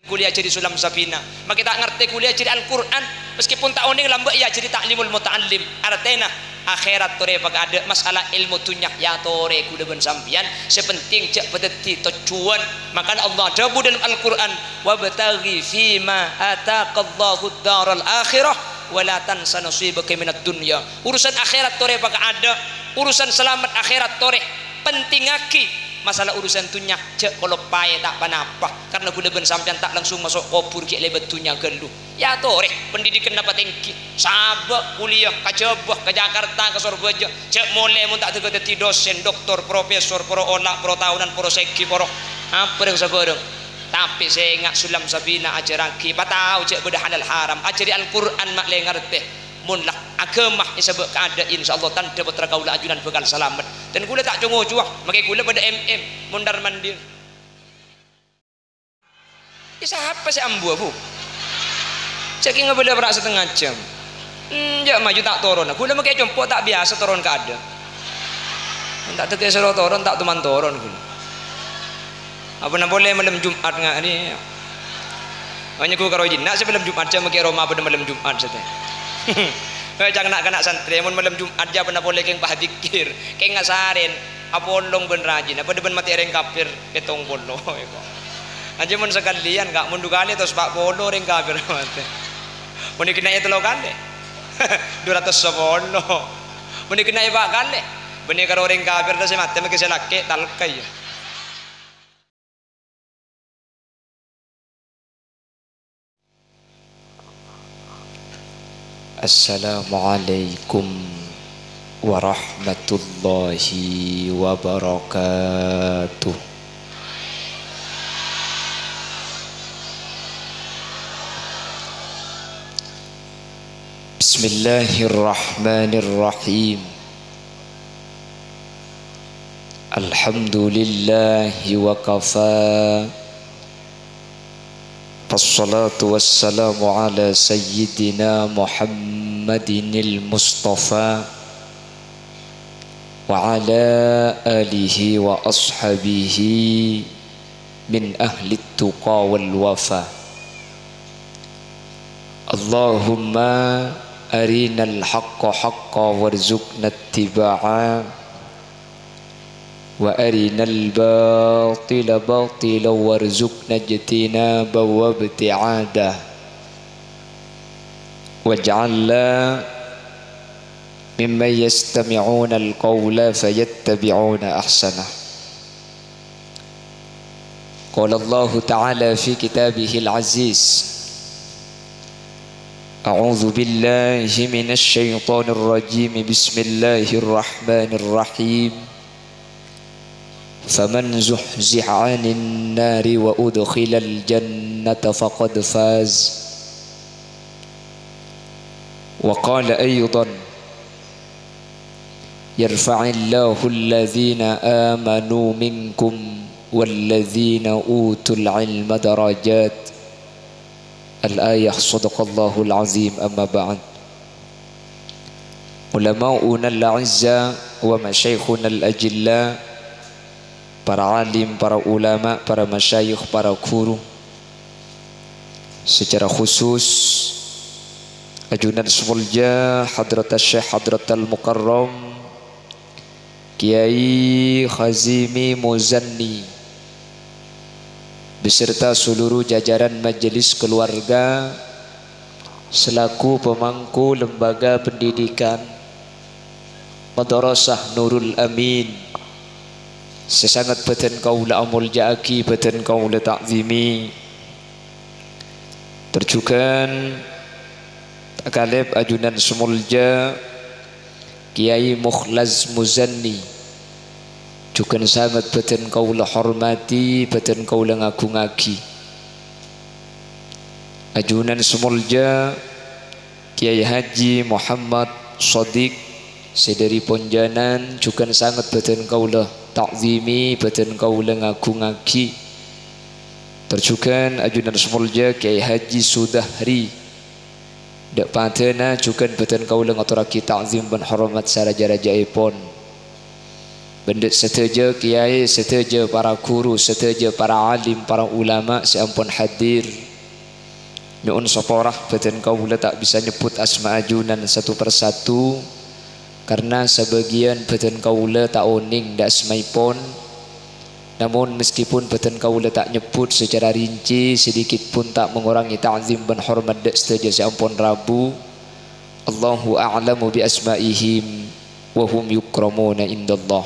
kuliah jadi sulam sabina, maka tak ngerti kuliah jadi Al-Quran meskipun tak oning lambat ya jadi taklimul muta'allim. Artinya akhirat tore pak ada masalah ilmu tunyak ya tore kuda ben sampian sepenting cek pedeti tujuan. Maka Allah dabu dalam Al-Quran wabtaghi fima ataqallahu daral akhirah wala tansa nasibaka minad dunya. Urusan akhirat tore pak ada, urusan selamat akhirat tore penting aki. Masalah urusan tunyak cek kalau payah tak panapa karena kuda ben sampean tak langsung masuk kubur ki lebat tunyak gelu ya tore pendidikan dapat tinggi sabak kuliah ke Jabah ke Jakarta ke Surabaya cek mulai mun tak tegati dosen doktor profesor pro olah pro tahunan pro segi pro apa yang sagorong tapi saya ingat sulam sabina ajaraki patau cek beda halal haram ajari Al-Quran mak le ngerti mun lah agama disebut keadaan insyaallah tanda putra kaula ajunan bakal selamat dan kula tak cungo juah makai kula pada mundar mandir isa apa si ambu bu cek ngabela berak setengah jam ya maju tak turun kula makai jompo tak biasa turun keadaan tak tege sero turun tak teman turun kula apa nak boleh malam Jumat ngak ni hanya ku karo jinak sebelum Jumat jam makai Roma pada malam Jumat saja. Jangan nak kena santri mun malam Jumat aja pernah boleh keng pahadikir keng ngasarin apolong ben rajin apa ben mati reng kafir petong polo aja mun sekalian gak mundu kali terus pak polo reng kafir mati mun kena itu lo kali 210 mun kena pak kali benih karo reng kafir terus mati make selake talkai. Assalamualaikum warahmatullahi wabarakatuh. Bismillahirrahmanirrahim. Alhamdulillahi wa kafa. Wassalatu wassalamu ala sayyidina Muhammadinil Mustafa wa ala alihi wa ashabihi min ahli tuqa wal wafa. Allahumma arinal haqqa haqqa warzuqna ittiba'a wa arinal batila batila warzuqna ijtinaba wa ibti'ada waj'alna mimman yastami'una al-qawla fayattabi'una ahsana. Qala Allah ta'ala fi kitabihi al-aziz a'udzu billahi minasy syaithanir rajim bismillahir rahmanir rahim. Faman zuhziha 'anil nari wa udkhilal jannata faqad faz. Wa qala aydan yarfa'illahu alladhina amanu minkum walladhina utul 'ilma darajat. Al-ayah sadaqallahul azim. Amma ba'd. Ulama'una al-'izza wa masyayikhuna al-ajilla, para alim, para ulama, para masyayikh, para guru, secara khusus ajunan semulja Hadrat Syekh Hadrat Al-Mukarram Kiai Khazimi Muzanni beserta seluruh jajaran majelis keluarga selaku pemangku lembaga pendidikan Madrasah Nurul Amin. Sesangat beten kaula amul ja'aki, beten kaula ta'zimi. Terjukan takalib ajunan semulja Kiai Mukhlaz Muzanni, juga sangat beten kaula hormati, beten kaula ngagungaki. Ajunan semulja Kiai Haji Muhammad Shadiq sedari Ponjanan, juga sangat beten kaula ta'zimi, beten kaula ngagungaki. Terjukan ajunan semulja Kiai Haji Sudahri dak patena juga beten kaula ngaturaki ta'zim dan hormat saraja-rajaipun. Benda seteja kiai, seteja para guru, seteja para alim, para ulama seampun hadir. Nyuun saporah beten kaula tak bisa nyebut asma ajunan satu persatu karena sebagian beten kaula tak oning dak asmaipun. Namun meskipun beten kaula tak nyebut secara rinci, sedikit pun tak mengurangi ta'zim dan hormat dak seteja seampun Rabu. Allahu a'lamu bi asma'ihim wa hum yukramuna indallah.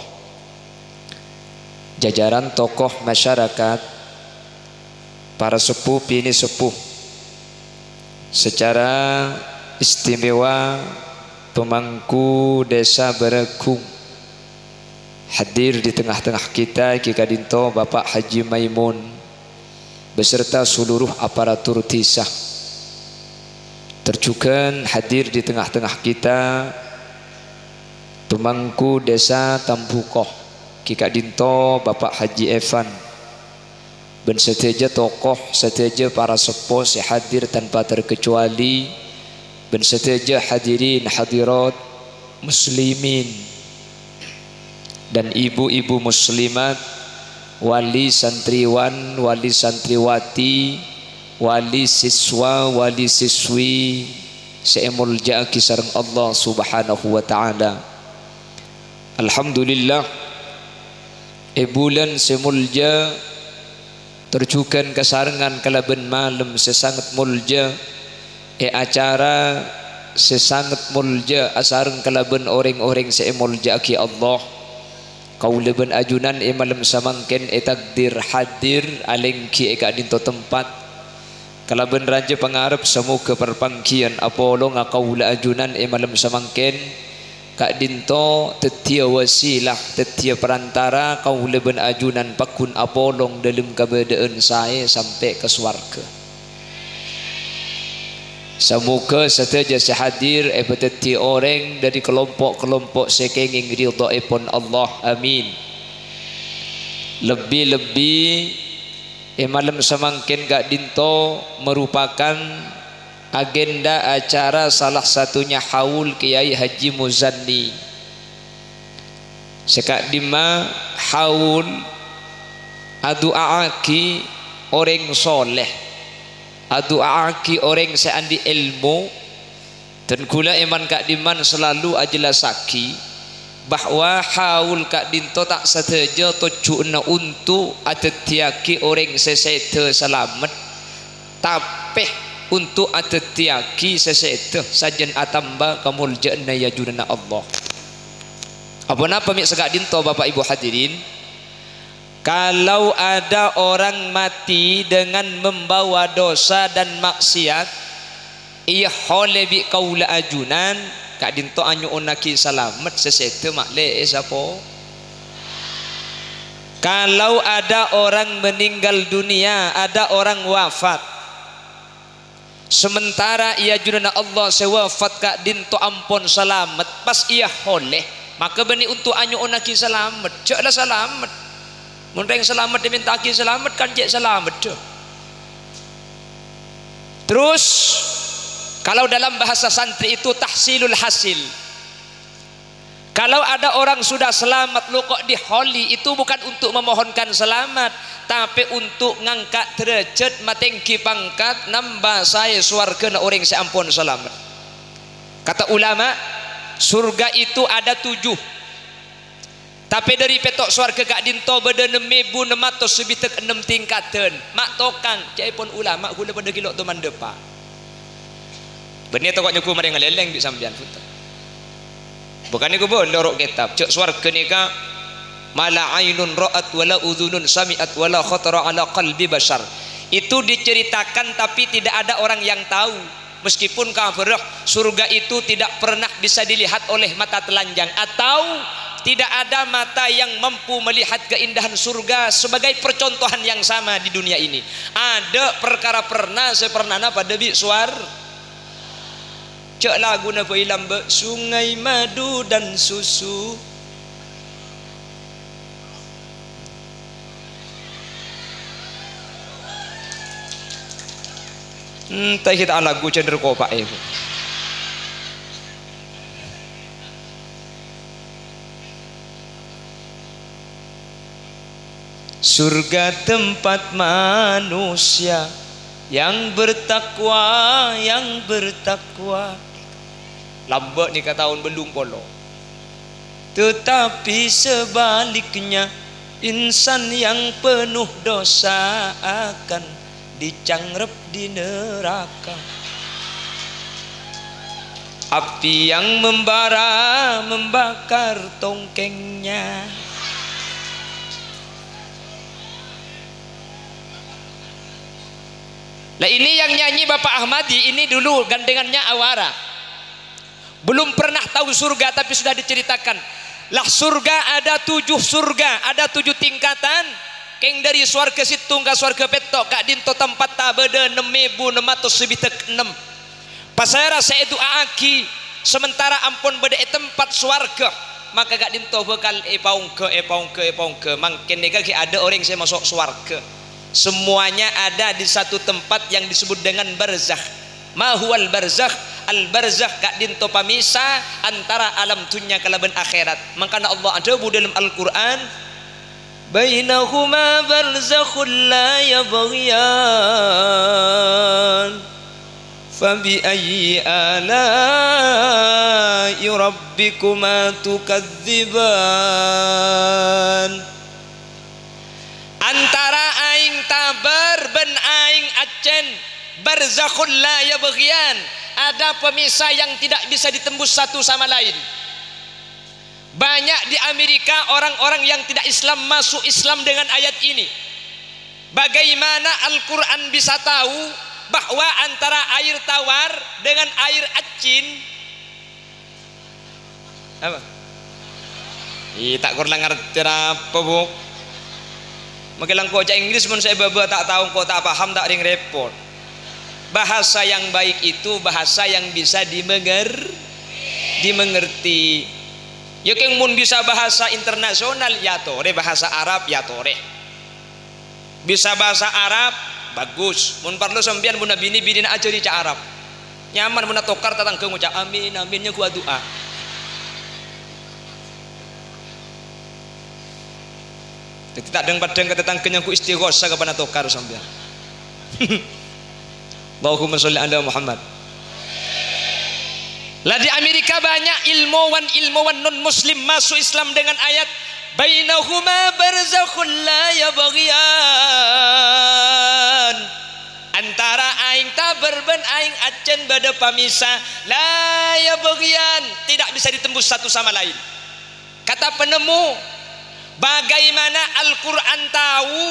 Jajaran tokoh masyarakat, para sepuh bini sepuh, secara istimewa pemangku desa Beregung, hadir di tengah-tengah kita Ki Kadinto Bapak Haji Maimun beserta seluruh aparatur tisah. Terjugan hadir di tengah-tengah kita pemangku desa Tambukoh Ki Kadinto Bapak Haji Evan, dan seteja tokoh, seteja para sepuh hadir tanpa terkecuali, dan seteja hadirin hadirat muslimin dan ibu-ibu muslimat, wali santriwan, wali santriwati, wali siswa, wali siswi seemulja kisareng Allah subhanahu wa ta'ala. Alhamdulillah bulan semulja terjukan kesarengan kalaban malam sesangat mulja acara sesangat mulja asareng kalaban orang-orang seemulja ki Allah kaulaban ajunan malam samangken takdir hadir alengki kadinto tempat kalaban raja pangarep semoga perpangkian apolo ngakaula ajunan malam samangken Kak Dinto tetia wasilah, tetia perantara kau leben ajunan pakun apolong dalam keberadaan saya sampai ke swarga. Semoga seteja sehadir tetia orang dari kelompok-kelompok sekenging ridha ipun Allah. Amin. Lebih-lebih malam semangkin Kak Dinto merupakan agenda acara salah satunya haul Kiai Haji Muzanni. Sekak dima haul adu aaki orang soleh, adu aaki orang seandi ilmu, dan kula iman Kak Diman selalu ajelasaki bahwa haul Kak Dinto tak sateja tujuanna untuk atetiaki orang sesete selamat, tapi untuk atetiaki sesete sajen atamba kamuljana ya junana Allah. Apa napa mik Kak Dinto Bapak Ibu hadirin? Kalau ada orang mati dengan membawa dosa dan maksiat, ia hole bi kaula ajunan Kak Dinto anyu onaki salamet sesete makle sapo. Kalau ada orang meninggal dunia, ada orang wafat, sementara ia junana Allah sewafat Kak Dinto ampun selamat pas ia holeh, maka beni untuk anyu onaki selamat ceklah selamat mun yang selamat dimintaki selamat kan cek selamat cek. Terus kalau dalam bahasa santri itu tahsilul hasil, kalau ada orang sudah selamat lu kok diholi, itu bukan untuk memohonkan selamat, tapi untuk ngangkat derajat matengki pangkat nambah saya swarga na orang seampun selamat. Kata ulama surga itu ada 7, tapi dari petok swarga Kak Dinto beda 6.600 sebitek 6 tingkatan mak tokang caipun ulama gula pada kilo tu mandepa benih tokoknya ku mari ngaleleng di sambian putar bukan iku boleh lorok kitab cek swarga nika mala ainun ra'at wala udhunun sami'at wala khatara ala qalbi bashar. Itu diceritakan tapi tidak ada orang yang tahu. Meskipun kafir surga itu tidak pernah bisa dilihat oleh mata telanjang, atau tidak ada mata yang mampu melihat keindahan surga sebagai percontohan yang sama di dunia ini. Ada perkara pernah sepernana pada bi suar cek lagu napa ilam sungai madu dan susu. Entah kita lagu cender kopak itu. surga tempat manusia yang bertakwa, yang bertakwa. Lambat ni kata tahun belum polo. Tetapi sebaliknya insan yang penuh dosa akan dicangkrep di neraka. Api yang membara membakar tongkengnya. Nah ini yang nyanyi Bapak Ahmadi ini dulu gandengannya Awara. Belum pernah tahu surga tapi sudah diceritakan. Lah surga ada 7 surga, ada 7 tingkatan. Keng dari swarga situng ke swarga petok kak dinto tempat tabeda 6.606. Pasara saya doa aki sementara ampun beda tempat swarga maka kak dinto bakal epaungke mangken nega ki ada orang saya masuk swarga. Semuanya ada di satu tempat yang disebut dengan barzakh. Ma huwal barzakh? Al barzakh kak dinto pamisah antara alam dunia kalaban akhirat. Makanya Allah ada dalam Al-Qur'an bainahuma barzakhun la yabghiyan fabi ayyi ala'i rabbikuma tukadziban. Antara aing tabar ben aing acen barzakhun la yabghiyan, ada pemisah yang tidak bisa ditembus satu sama lain. Banyak di Amerika orang-orang yang tidak Islam masuk Islam dengan ayat ini. Bagaimana Al-Quran bisa tahu bahwa antara air tawar dengan air acin apa? Tak kurang ngerti apa bu. Makilang kau cak Inggris pun saya baba tak tahu kau tak paham tak ring repot. Bahasa yang baik itu bahasa yang bisa dimengerti. Ya keng mun bisa bahasa internasional ya tore, bahasa Arab ya tore. Bisa bahasa Arab bagus. Mun parlo sampean mun bini aja di ca Arab. Nyaman mun tokar tatang keung ucap amin aminnya gua doa. Jadi tak deng padang kata tangkenya ku istighosa kepada tokar sampean. Allahumma sholli ala Muhammad. Lah di Amerika banyak ilmuwan non muslim masuk Islam dengan ayat bainahuma barzakhun la yabghiyan. Antara aing tabar ben aing acen bada pamisah la yabghiyan, tidak bisa ditembus satu sama lain. Kata penemu, bagaimana Al-Qur'an tahu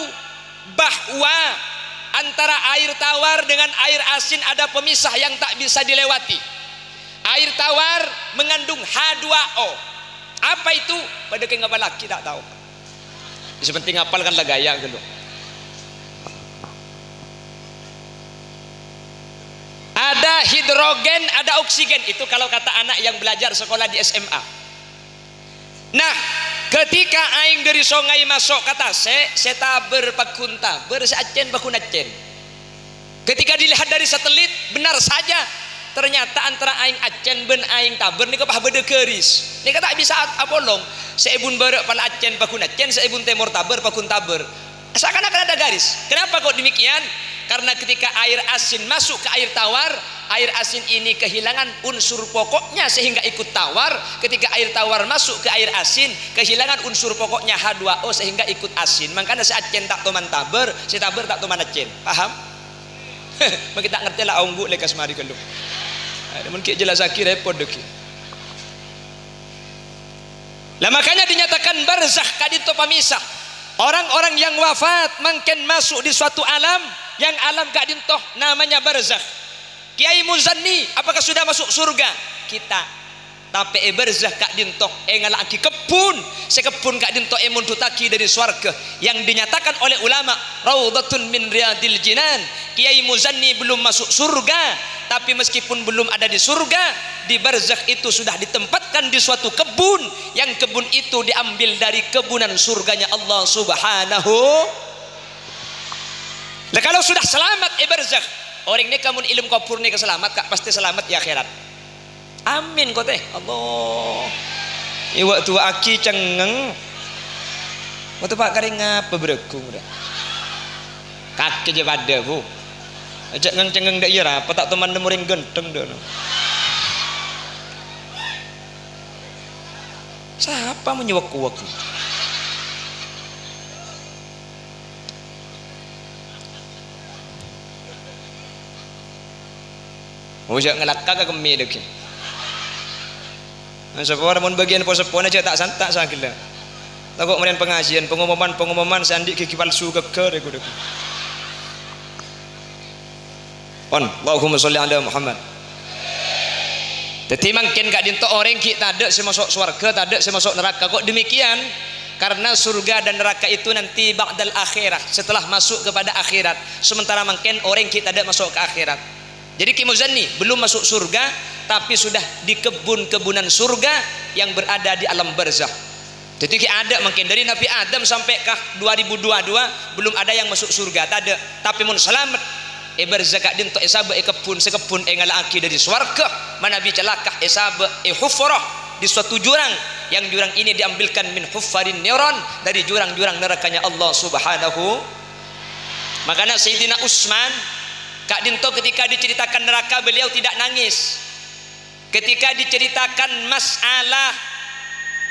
bahwa antara air tawar dengan air asin ada pemisah yang tak bisa dilewati. Air tawar mengandung H2O. Apa itu? Pada ke ngapa laki tak tahu. Sepenting ngapal kan lah gaya gitu. Ada hidrogen, ada oksigen. Itu kalau kata anak yang belajar sekolah di SMA. Nah, ketika aing dari songai masuk kata saya taber pakunta, bersacen pakunacen. Ketika dilihat dari satelit benar saja. Ternyata antara aing acen ben aing taber ni kapah beda keris. Ni kata bisa abolong. Seibun barek pala acen pakun acen, seibun temor taber pakun taber. Seakan-akan ada garis. Kenapa kok demikian? Karena ketika air asin masuk ke air tawar, air asin ini kehilangan unsur pokoknya sehingga ikut tawar. Ketika air tawar masuk ke air asin, kehilangan unsur pokoknya H2O sehingga ikut asin. Makanya si acen tak toman taber, si taber tak toman acen. Paham? Maka tak ngerti lah onggu lekas mari kalau. Mungkin jelas lagi repot dek. Lah makanya dinyatakan barzakh kadito pamisah. Orang-orang yang wafat mungkin masuk di suatu alam yang alam kadito namanya barzakh. Kiai Muzanni apakah sudah masuk surga? Kita. Tapi barzakh kadito ngalaki kebun, sekebun kadito muntutaki dari swarga yang dinyatakan oleh ulama raudhatun min riyadil jinan. Kiai Muzanni belum masuk surga, tapi meskipun belum ada di surga, di barzakh itu sudah ditempatkan di suatu kebun, yang kebun itu diambil dari kebunan surganya Allah Subhanahu. Nah kalau sudah selamat barzakh, orang ini kamu ilmu kopur nih keselamat kak pasti selamat ya akhirat. Amin kau teh Allah. Iwak tua aki cengeng. Waktu Pak Karing ngapa berekung dah. Kaki je pada bu. Ajak ngeng-cengeng dak ira, apa tak teman muring genteng dah. Siapa menyewek-wek? Ujak ngelakak ke kemi dek. Sepuluh mun bagian pos-pos aja tak santak sakila. Takut kemudian pengajian, pengumuman sandik gigi palsu keker aku dek. On, Allahumma sholli ala Muhammad. Jadi makin gak dinto orang kita ada semasuk surga, tak ada semasuk neraka. Kok demikian? Karena surga dan neraka itu nanti ba'dal akhirat, setelah masuk kepada akhirat. Sementara makin orang kita ada masuk ke akhirat. Jadi Ki Muzanni belum masuk surga, tapi sudah di kebun-kebunan surga yang berada di alam barzah. Jadi ada makin dari Nabi Adam sampai ke 2022 belum ada yang masuk surga, tak ada. Tapi mun selamat berzakat dinto esaba kebun sekebun ngalaki dari swarga mana bicalakah esaba hufrah di suatu jurang yang jurang ini diambilkan min huffarin niran dari jurang-jurang nerakanya Allah Subhanahu. Makanya Sayyidina Utsman Kak Dinto ketika diceritakan neraka beliau tidak nangis. Ketika diceritakan masalah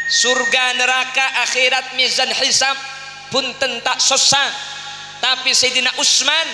surga neraka akhirat mizan hisab pun tak susah. Tapi Sayyidina Utsman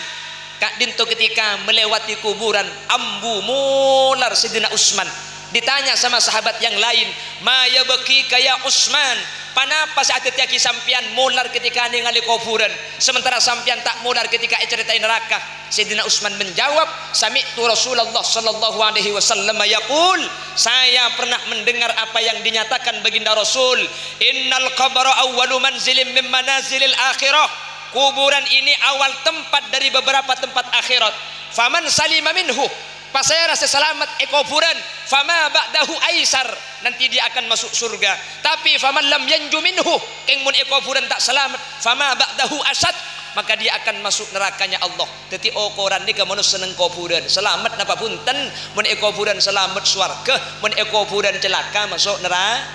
Kak Dinto ketika melewati kuburan ambu mular Sayyidina Utsman ditanya sama sahabat yang lain, "Maya beki kaya Utsman, panapa saat tiaki sampian mular ketika ningali kuburan sementara sampian tak mular ketika ceritain neraka?" Sayyidina Utsman menjawab, "Sami'tu Rasulullah sallallahu alaihi wasallam yaqul, saya pernah mendengar apa yang dinyatakan baginda Rasul, innal qabra awwalu manzilin min manazilil akhirah." Kuburan ini awal tempat dari beberapa tempat akhirat. Faman salima minhu, pas saya rasa selamat kuburan, fama ba'dahu aisar, nanti dia akan masuk surga. Tapi faman lam yanju minhu, keng mun kuburan tak selamat, fama ba'dahu asad, maka dia akan masuk nerakanya Allah. Jadi ukuran ni ke manusia seneng kuburan selamat napa punten, mun kuburan selamat swarga, mun kuburan celaka masuk neraka.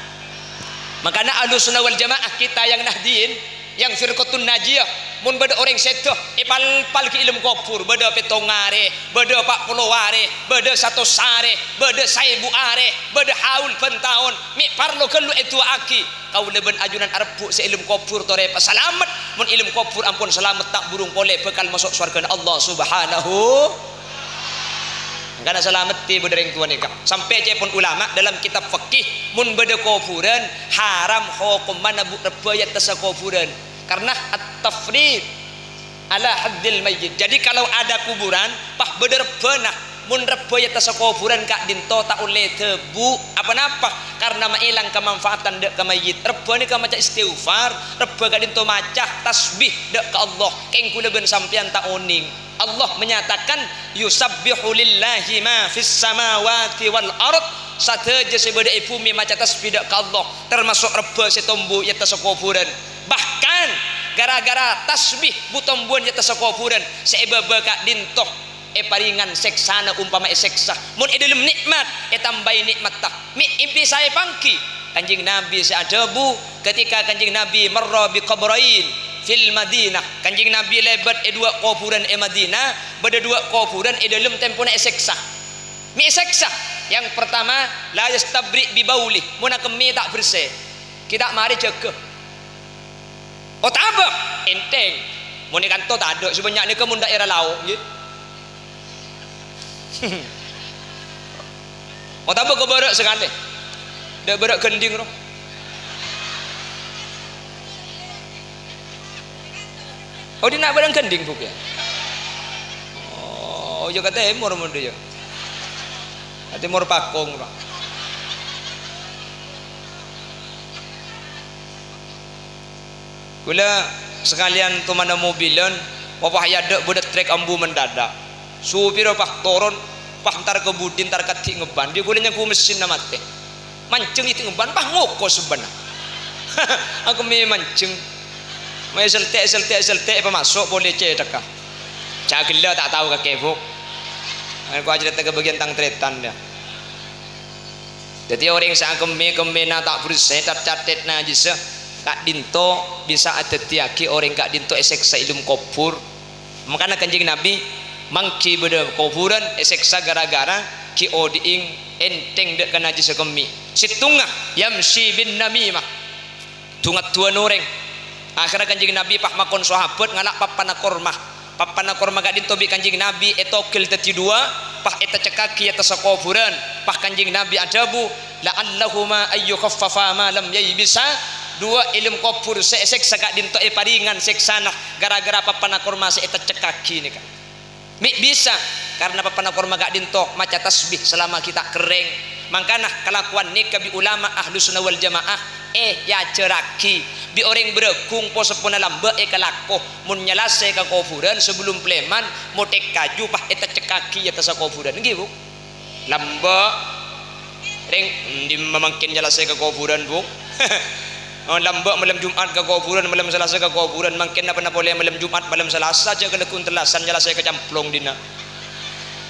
Makanya Ahlus Sunnah wal Jamaah kita yang Nahdien, yang firqatun najiyah, mun beda orang seto pal ki ilmu kubur, beda petongare, beda 40 are, beda 100 are, beda 1000 are, beda haul pentahun mi parlo kelu itu aki kau leben ajunan arbu se ilmu kubur tore selamat, mun ilmu kubur ampun selamat tak burung pole bekal masuk surga Allah Subhanahu. Karena selamat ti bedereng tuan nikah sampai cepon ulama dalam kitab fikih mun beda kuburan haram hukum mana rebayat tasa kuburan karena at-tafrid ala haddil mayyit. Jadi kalau ada kuburan pah beder benah mun rebayat tasa kuburan Kak Dinto tak oleh tebu apa-apa karena mailang kemanfaatan dek ke mayit. Reba ni ka maca istighfar, reba Kak Dinto maca tasbih dek ke Allah keng kula ben sampean tak oning. Allah menyatakan yusabbihu lillahi ma fis samawati wal ard, sateja sebeda bumi maca tasbih ke Allah termasuk reba setombu ya tasakuburan. Bahkan gara-gara tasbih butombuan ya tasakuburan seebaba Kak Dinto paringan seksana umpama seksa mun dalam nikmat tambai nikmat tah mi impi saya pangki Kanjeng Nabi seadabu ketika Kanjeng Nabi marra bi qabrain fil Madinah. Kanjeng Nabi lebat dua kuburan Madinah, beda dua kuburan dalam tempona seksa. Mi seksa yang pertama la yastabri bi bauli, mun kemi tak bersih. Kita mari jaga. Oh tak apa, enteng. Mun kanto tak ada sebanyak ni ke mun daerah laut nggih. Oh tak apa ke berak sekali. Dak berak gending roh. Oh dia nak barang gending buk ya. Oh yo kata timur mun dia. Timur Pakong Pak. Kula sekalian tu mana mobilan, wapah yadek budak trek ambu mendadak. Supir pak turun, pak ntar ke budin ntar kati ngeban. Dia kulanya ku mesin nama teh. Mancing itu ngeban, pak ngoko sebenarnya. Aku mi mancing. Mai selte apa masuk boleh cedak kah? Cagila tak tahu kakek buk. Aku aja datang ke bagian tang tretan dia. Jadi orang yang kemi nak tak bersih tak catet na jisa. kak dinto bisa atetiaki orang kak dinto eseksa ilmu kubur. Makanya kanjeng Nabi mangki beda kuburan eseksa gara-gara ki odiing enteng dek kana ji sekemi situngah yamsi bin namimah tungat tua noreng. Akhirnya kanjeng Nabi pak makon sahabat ngalak papana kormah gak dintobi kanjeng Nabi etokil teti dua pak eta cekaki atas kuburan pak kanjeng Nabi adabu la'allahuma ayyukhaffafa ma lam bisa dua ilmu kubur seksa gak dinto paringan seksana gara-gara papana korma eta cekaki nih kan bisa karena papana korma gak dinto maca tasbih selama kita kering. Makanya kelakuan nikah bi ulama ahlus sunnah wal jamaah ya ceraki bi orang berekung po sepuna lamba kalako mun nyalase ka kuburan sebelum pleman motek kaju pah eta cekaki atas kuburan nggih Bu lamba ring di memangkin nyalase ka kuburan Bu lamba malam Jumat ke kuburan malam Selasa ke kuburan mungkin apa boleh malam Jumat malam Selasa aja kena kuntelasan nyalase ke camplong dina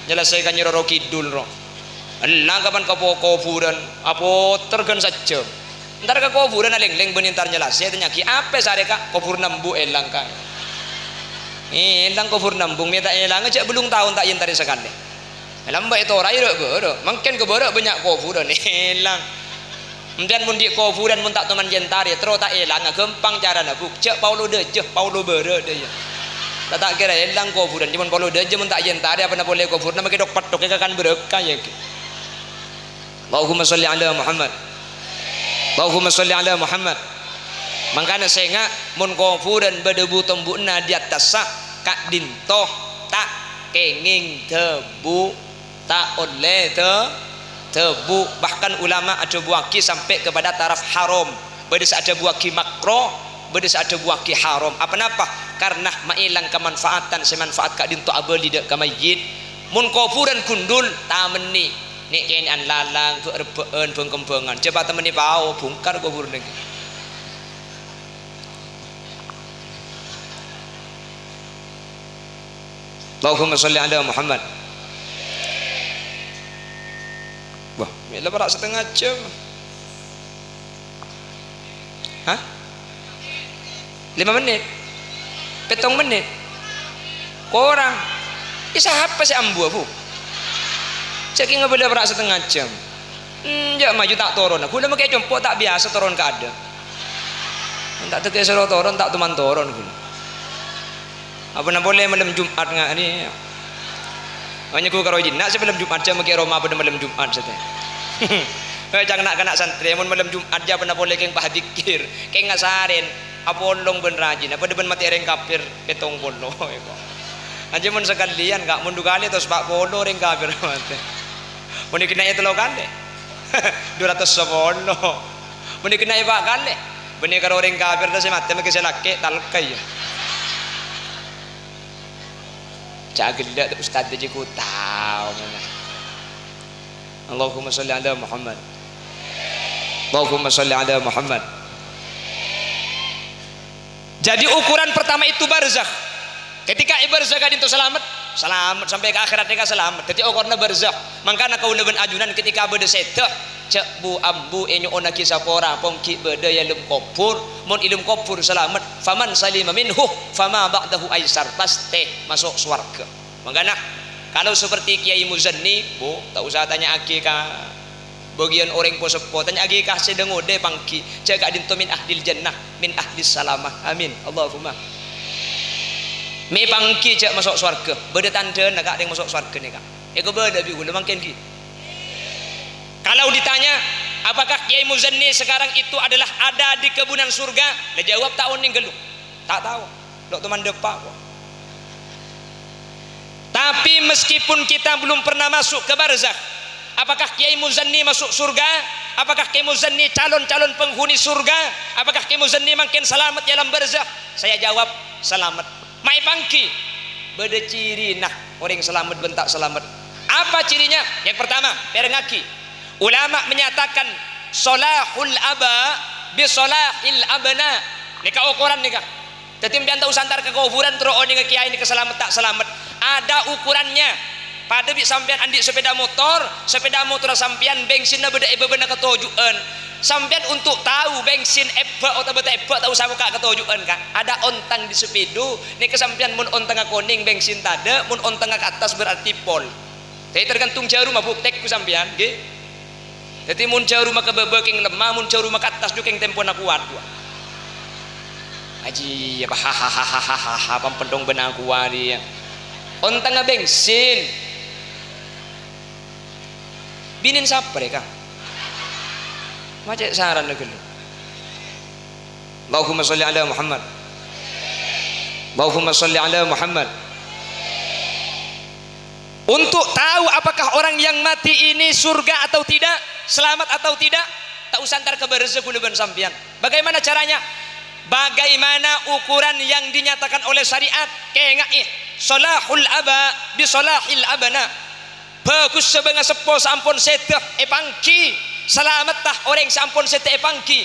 nyalase ka nyiroro kidul ro Allah kapan ke kuburan apa tergen saja ntar ke kuburan aleng-leng benintar nyalase tanya ki apa sare ka kubur nambu elang ka elang kubur nambung minta elang aja belum tahun tak yentari sekali lamba itu ora iro boro mungkin ke boro banyak kuburan elang. Kemudian mun di kuburan mun tak teman jentari terus tak elang gampang carana Bu cek Paulo dejeh Paulo bere deh ya tak kira elang kuburan cuma Paulo dejeh mun tak jentari apa boleh kuburan make dok patok kan berkah ya Allahumma sholli ala Muhammad Allahumma sholli ala Muhammad. Makanya saya mun kuburan berdebu tembukna di atas kak dintoh tak kenging debu tak oleh tebu bahkan ulama ada buaki sampai kepada taraf haram bedes ada buaki makro bedes ada buaki haram apa karena mailang kemanfaatan semanfaat kak dinto abeli dek kamayit mun kuburan kundul tameni nek kenan lalang ke rebeen bengkembengan coba temeni pau bongkar kuburan iki Allahumma sholli ala Muhammad. Wah, mila berak setengah jam. Hah? 5 menit? 7 menit? Kurang. Bisa apa sih ambu Bu? Saya kira boleh berak setengah jam. Ya maju tak turun. Aku udah pakai jemput tak biasa turun ke ada. Tak terkeser turun tak teman turun. Apa nak boleh malam Jumat ngak ni? Hanya ku karo jinak sebelum Jumat jam ke Roma pada malam Jumat saja. Jangan nak kena santri mun malam Jumat aja pernah boleh keng pahadikir, keng ngasarin apolong ben rajin apa depan mati reng kafir petong polo iko. Aja mun sekalian gak mundu kali terus pak polo reng kafir mate. Mun dikena itu lo kali. 210. Mun dikena pak kali. Beni karo reng kafir terus mate make selake talkai. Cagilda ustaz je ku tahu mana. Allahumma sholli ala Muhammad. Allahumma sholli ala Muhammad. Jadi ukuran pertama itu barzakh. Ketika barzakh itu selamat sampai ke akhirat mereka selamat. Jadi ukurna barzakh. Mangkana kau leben ajunan ketika beda seteh cek bu ambu enyo ona kisah pora pongki beda ya ilmu kubur mun ilmu kubur selamat faman salima minhu fama ba'dahu aisar pasti masuk surga. Makanya kalau seperti Kiai Muzanni Bu tak usah tanya akikah bagian orang posepo tanya akikah sedengode pangki jaga dinto min ahlil jannah min ahlis salamah amin Allahumma mi pangki cek masuk surga beda tanda nak ada yang masuk surga ni kak eko beda bi gula mangken ki. Kalau ditanya apakah Kiai Muzanni sekarang itu adalah ada di kebunan surga, dia jawab tahun ini geluk tak tahu dok teman depak kok. Tapi meskipun kita belum pernah masuk ke barzakh, apakah Kiai Muzanni masuk surga? Apakah Kiai Muzanni calon-calon penghuni surga? Apakah Kiai Muzanni makin selamat dalam barzakh? Saya jawab selamat. Mai pangki beda ciri nah orang selamat bentak selamat. Apa cirinya? Yang pertama perengaki. Ulama menyatakan solahul aba bi solahil abna. Nikah ukuran nikah. Tetim pian tau santar ke kuburan terus oni ke kiai ini keselamat tak selamat. Ada ukurannya. Pada bi sampean andi sepeda motor sampean bensinna beda bebenna ketujuan. sampean untuk tahu bensin ebak atau beta ebak tahu sama kak ketujuan kak ada ontang di sepidu nih kesampian mun ontang kuning bensin tada mun ontang ke atas berarti pol jadi tergantung jauh rumah buktek ku sampean nggih jadi mun jauh rumah ke bebeking lemah mun jauh rumah ke atas juga yang tempo nak kuat gua aji apa hahaha pampendong benang kuat dia ontang bensin binin siapa mereka macam saran lagi Allahumma sholli ala Muhammad Allahumma sholli ala Muhammad untuk tahu apakah orang yang mati ini surga atau tidak selamat atau tidak tak usah antar ke berzek kuluban sampian bagaimana caranya bagaimana ukuran yang dinyatakan oleh syariat kengaih salahul aba bi salahil abana bagus sebenga sepo sampun seteh epangki selamat tah orang sampun seteh epangki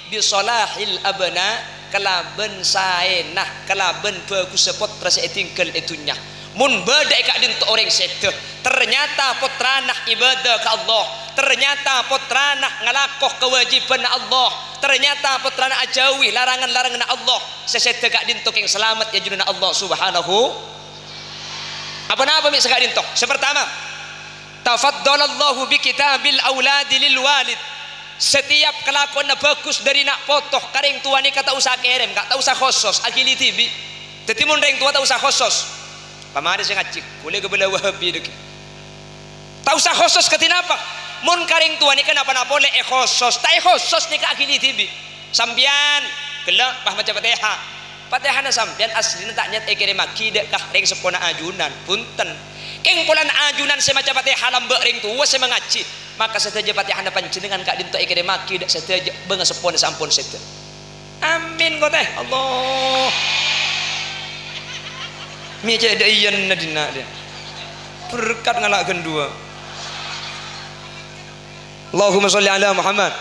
bi salahil abana kalaben saenah kalaben bagus sepot rasa tinggal itunya mun beda kak dinto orang seteh ternyata potranah ibadah ke Allah ternyata potranah ngalakoh kewajiban Allah ternyata potranah ajawi larangan-larangan Allah seseteh kak dinto yang selamat ya jununa Allah subhanahu apa-apa mi sekak dinto sepertama tafaddalallahu bi kitabil auladi lil walid setiap kelakuan bagus dari nak potoh karing tua ni kata usah kerem kata usah khusus agili tibi jadi mun ring tua tak usah khusus pamari sing ngacik kule kebelah wahabi dek tak usah khusus ketinapa mun karing tua ni kenapa-napa boleh khusus tak khusus ni ka agili tibi sambian gelak bah macam Fatihah Fatihah sambian aslinya tak nyat kerem aki dek kah ring sepona ajunan punten keng polan ajunan semacam Fatihah lambek ring tua saya mengaji maka seteja Fatihah panjenengan kak dinto ikere maki dak seteja beungeus sepon sampun sete amin kok teh Allah mi cek da iyan nadina dia berkat ngalakkeun dua Allahumma sholli ala Muhammad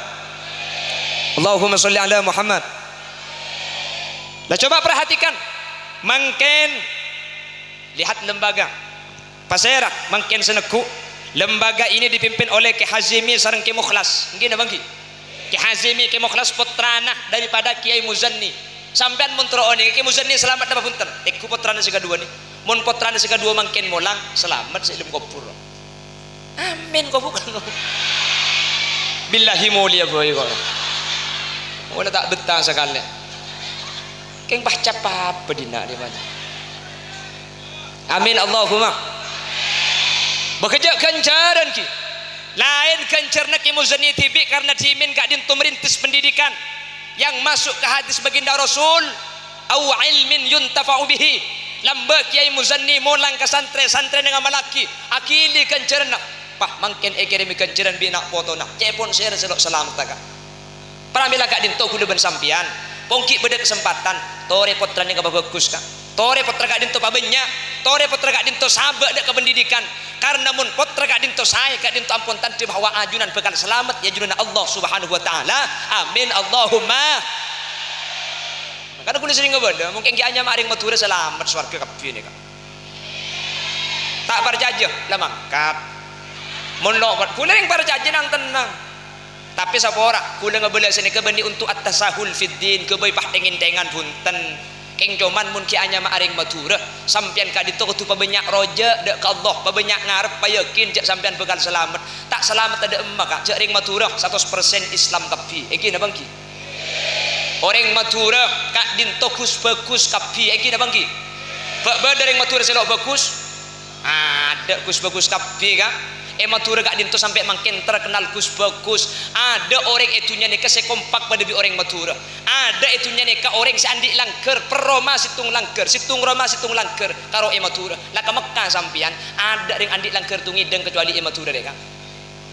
Allahumma sholli ala Muhammad lah coba perhatikan mangken lihat lembaga Paserak mangken seneku lembaga ini dipimpin oleh Ki Hazimi sareng Ki Mukhlas nggih napa nggih Ki Hazimi Ki Mukhlas putranah daripada Kiai Muzanni sampean mun troone Ki Muzanni selamat napa punten iku putrane sing kedua ni mun putrane sing kedua mangken mulang selamat silem kubur amin kok bukan billahi mulia boy kok wala tak betah sekali keng baca apa dina dia banyak amin Allahumma bekerja kencaran ki lain kencarna Ki Muzanni tibi karena dimin kak dintu merintis pendidikan yang masuk ke hadis baginda Rasul au ilmin yuntafa'u bihi lamba Kiai Muzanni mulang ke santri dengan malaki akili kencarna pah mangken ekeremi kencaran bina foto nak cepon share selok selamat ka pramila kak dintu kudu ben sampian pongki beda kesempatan tore potran yang bagus ka tore potra kak dintu pabenya tore potra kak dintu sabak dak kependidikan karena mun potra kak dintu saya kak dintu ampun tanti bahwa ajunan bekal selamat ya jununa Allah subhanahu wa ta'ala amin Allahumma karena kudu sering ngebeda mungkin ki anya maring matura selamat swarga kabeh ni kak tak percaya lah mangkat mun lo kudu ring percaya nang tenang tapi sapa ora kudu ngebela sini kebendi untuk at-tasahul fid din kebay pah tengen-tengan punten keng coman mun ki anya maring matura sampean ka ditu kudu pabanyak roja dak ka Allah pabanyak ngarep payakin jak sampean bekal selamat tak selamat ada emak kak jak ring matura 100% Islam kapi iki na bangki orang matura kak dinto bagus kapi iki na bangki ba dari matura selok bagus ada bagus kapi kak matura gak dinto sampai makin terkenal bagus ada orang itunya nika sekompak pada bi orang matura ada itunya nika orang seandi langker peroma situng langker situng roma situng langker karo matura lah ke Mekah sampian ada ring andi langker tungideng kecuali matura deka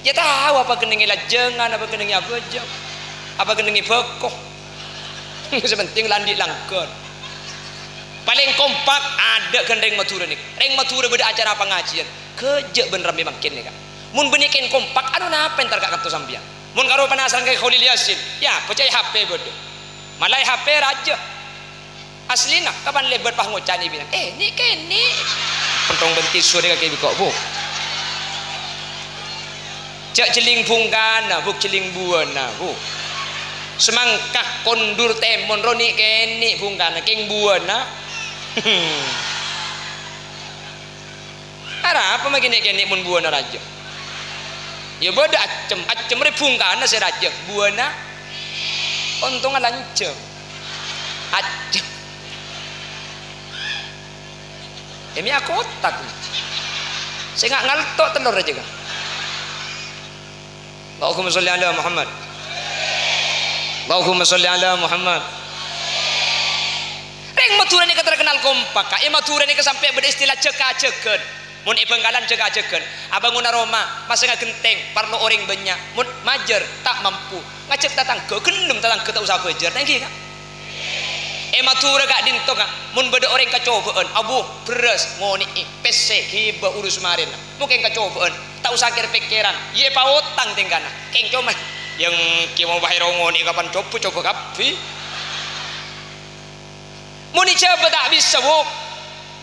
ya tahu apa kenengi lajengan apa kenengi apa aja apa kenengi bekoh sepenting landi langker paling kompak ada kan ring matura nih ring matura beda acara pengajian kejek bener memang kene kak mun benikin kompak anu napa entar kak katu sampian mun karo penasaran kayak Khalil Yasin ya percaya HP bodoh malai HP raja aslina kapan lebat pah ngocani bilang ni kene pentong benti sore kaki kok bu cek celing bungkana buk celing buana bu semangkah kondur temon roni keni bungkana keng buana ara apa makin keni mun buana raja ya boda acem bungkana si raja buana untung lancem acem ini aku otak saya nggak ngaltok telur aja kan. Allahumma sholli ala Muhammad. Allahumma sholli ala Muhammad. Reng matura ni terkenal kompak. Ka matura ni sampai beristilah ceka-ceken. Mun Bengkalan ceka-ceken. Abanguna Roma masa nggak genteng parlo orang banyak. Mun majer tak mampu. Ngacek tatangga gendem tatangga tak usah bejer. Tengki kan. Matura gak dinto kak mun beda orang kacobaan abu beres ngoni pese hiba urus marin mungkin kacobaan tak usah kira pikiran ye pautang tingkana keng cuma yang kimo bahir ngoni kapan coba kapi muni coba tak bisa bu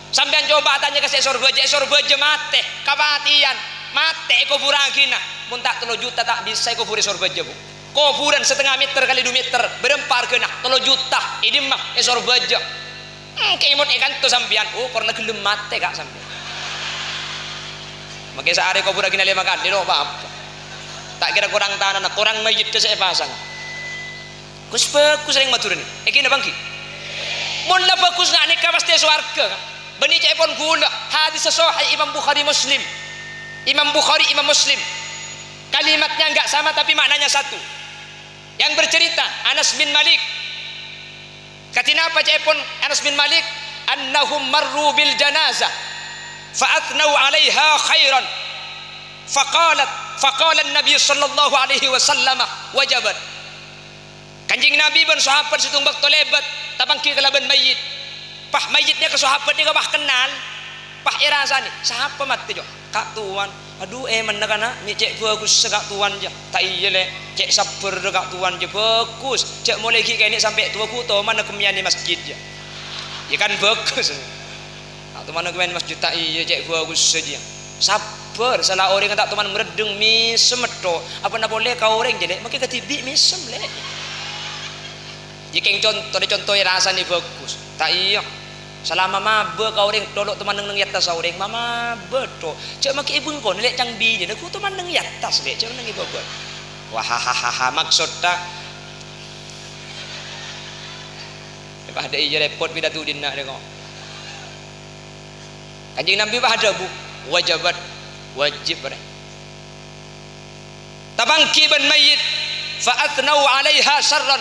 sampean coba tanya ke sorbeje mate kapatian mate eko buragina mun tak 3 juta tak bisa eko buri sorbeje bu kuburan 1,5 meter kali 2 meter berempar kena 3 juta ini mah esor baja keimut ikan tu sampian karena gelem mate kak sampian makanya sehari kuburan kena 5 kali no apa tak kira kurang tanah kurang mayit ke saya pasang kus sering maturin kena bangki mun la bagus nak nikah pasti swarga beni cek pon gula hadis sahih Imam Bukhari Muslim kalimatnya enggak sama tapi maknanya satu. Yang bercerita Anas bin Malik katina apa cepon Anas bin Malik annahum marru bil janazah fa'athnau 'alaiha khairan faqala an-nabi sallallahu alaihi wasallam wajabat kanjing nabi ban sahabat situmbak tolebat tabangki kelaban mayit pah mayitnya ke sahabat ni bah kenal pah irasani siapa mati jo kak tuan aduh menegana mi cek bagus segak tuan je tak iya le cek sabar dekat tuan je bagus cek mulai ki kene sampai tuaku to mana kemian di masjid je ya kan bagus tak mana kemian masjid tak iya cek bagus saja sabar salah orang tak teman meredeng misem to apa nak boleh kau orang je le makin ketibi misem le jika contoh rasanya bagus tak iya selama mabe kau orang tolok teman neng yatas orang mama beto cek maki ibu kau nilai cangbi dia aku teman neng yatas deh cek neng ibu kau wahahaha maksud tak lepas ada iya repot bila tu dinnak dia kau kanjeng Nabi bah ada bu wajib pada tabangki ban mayit fa'athnau 'alaiha syarran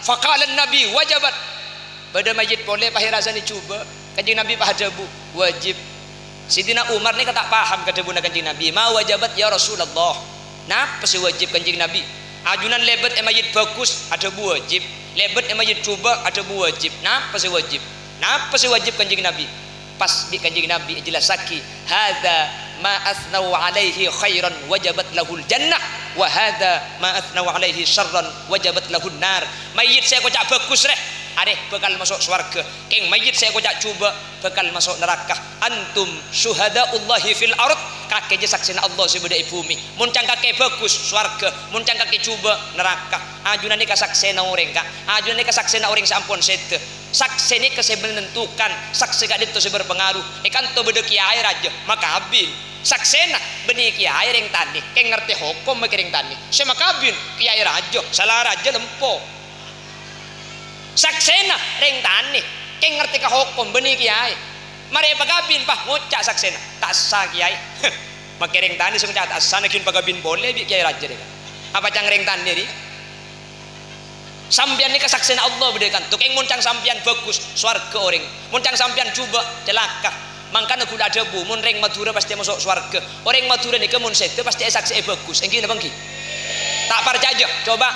faqala an-nabi wajabat pada mayit boleh pahir rasanya cuba kanjeng Nabi pada bu wajib Sidina Umar ni kata paham kata bunda kanjeng Nabi ma wajabat ya Rasulullah napa sih wajib kanjeng Nabi ajunan lebet mayit bagus ada bu wajib lebet mayit cuba ada bu wajib napa sih wajib kanjeng Nabi pas di kanjeng Nabi jelas saki hadza ma athnau alaihi khairan wajabat lahul jannah wa hadza ma athnau alaihi syarran wajabat lahun nar mayit saya kocak bagus reh adeh bakal masuk surga keng mayit saya kocak cuba bakal masuk neraka antum syuhadaullahi fil ard kake je saksina Allah sebedai bumi mun cang kake bagus surga mun cang kake cuba neraka ajunan ni kasaksena orang kak ajunan ni kasaksena orang sampun sete saksi ni kese menentukan saksi gak itu berpengaruh ikan to beda kiai raja maka abin saksena beni kiai ring tani keng ngerti hukum ring tani saya maka abin kiai raja salah raja lempo saksena ring tani keng ngerti ka hukum beni kiai mari pagabin pah ngucak saksena tak sah kiai maka ring tani sung tak sah nakin pagabin boleh bi kiai raja deh apa cang ring tani di sampian ni kesaksian Allah berikan tu keng muncang sampian bagus swarga orang muncang sampian coba celaka mangkana kuda debu mun ring Madura pasti masuk swarga orang Madura ni kemun sete pasti saksi bagus engki napa engki tak percaya coba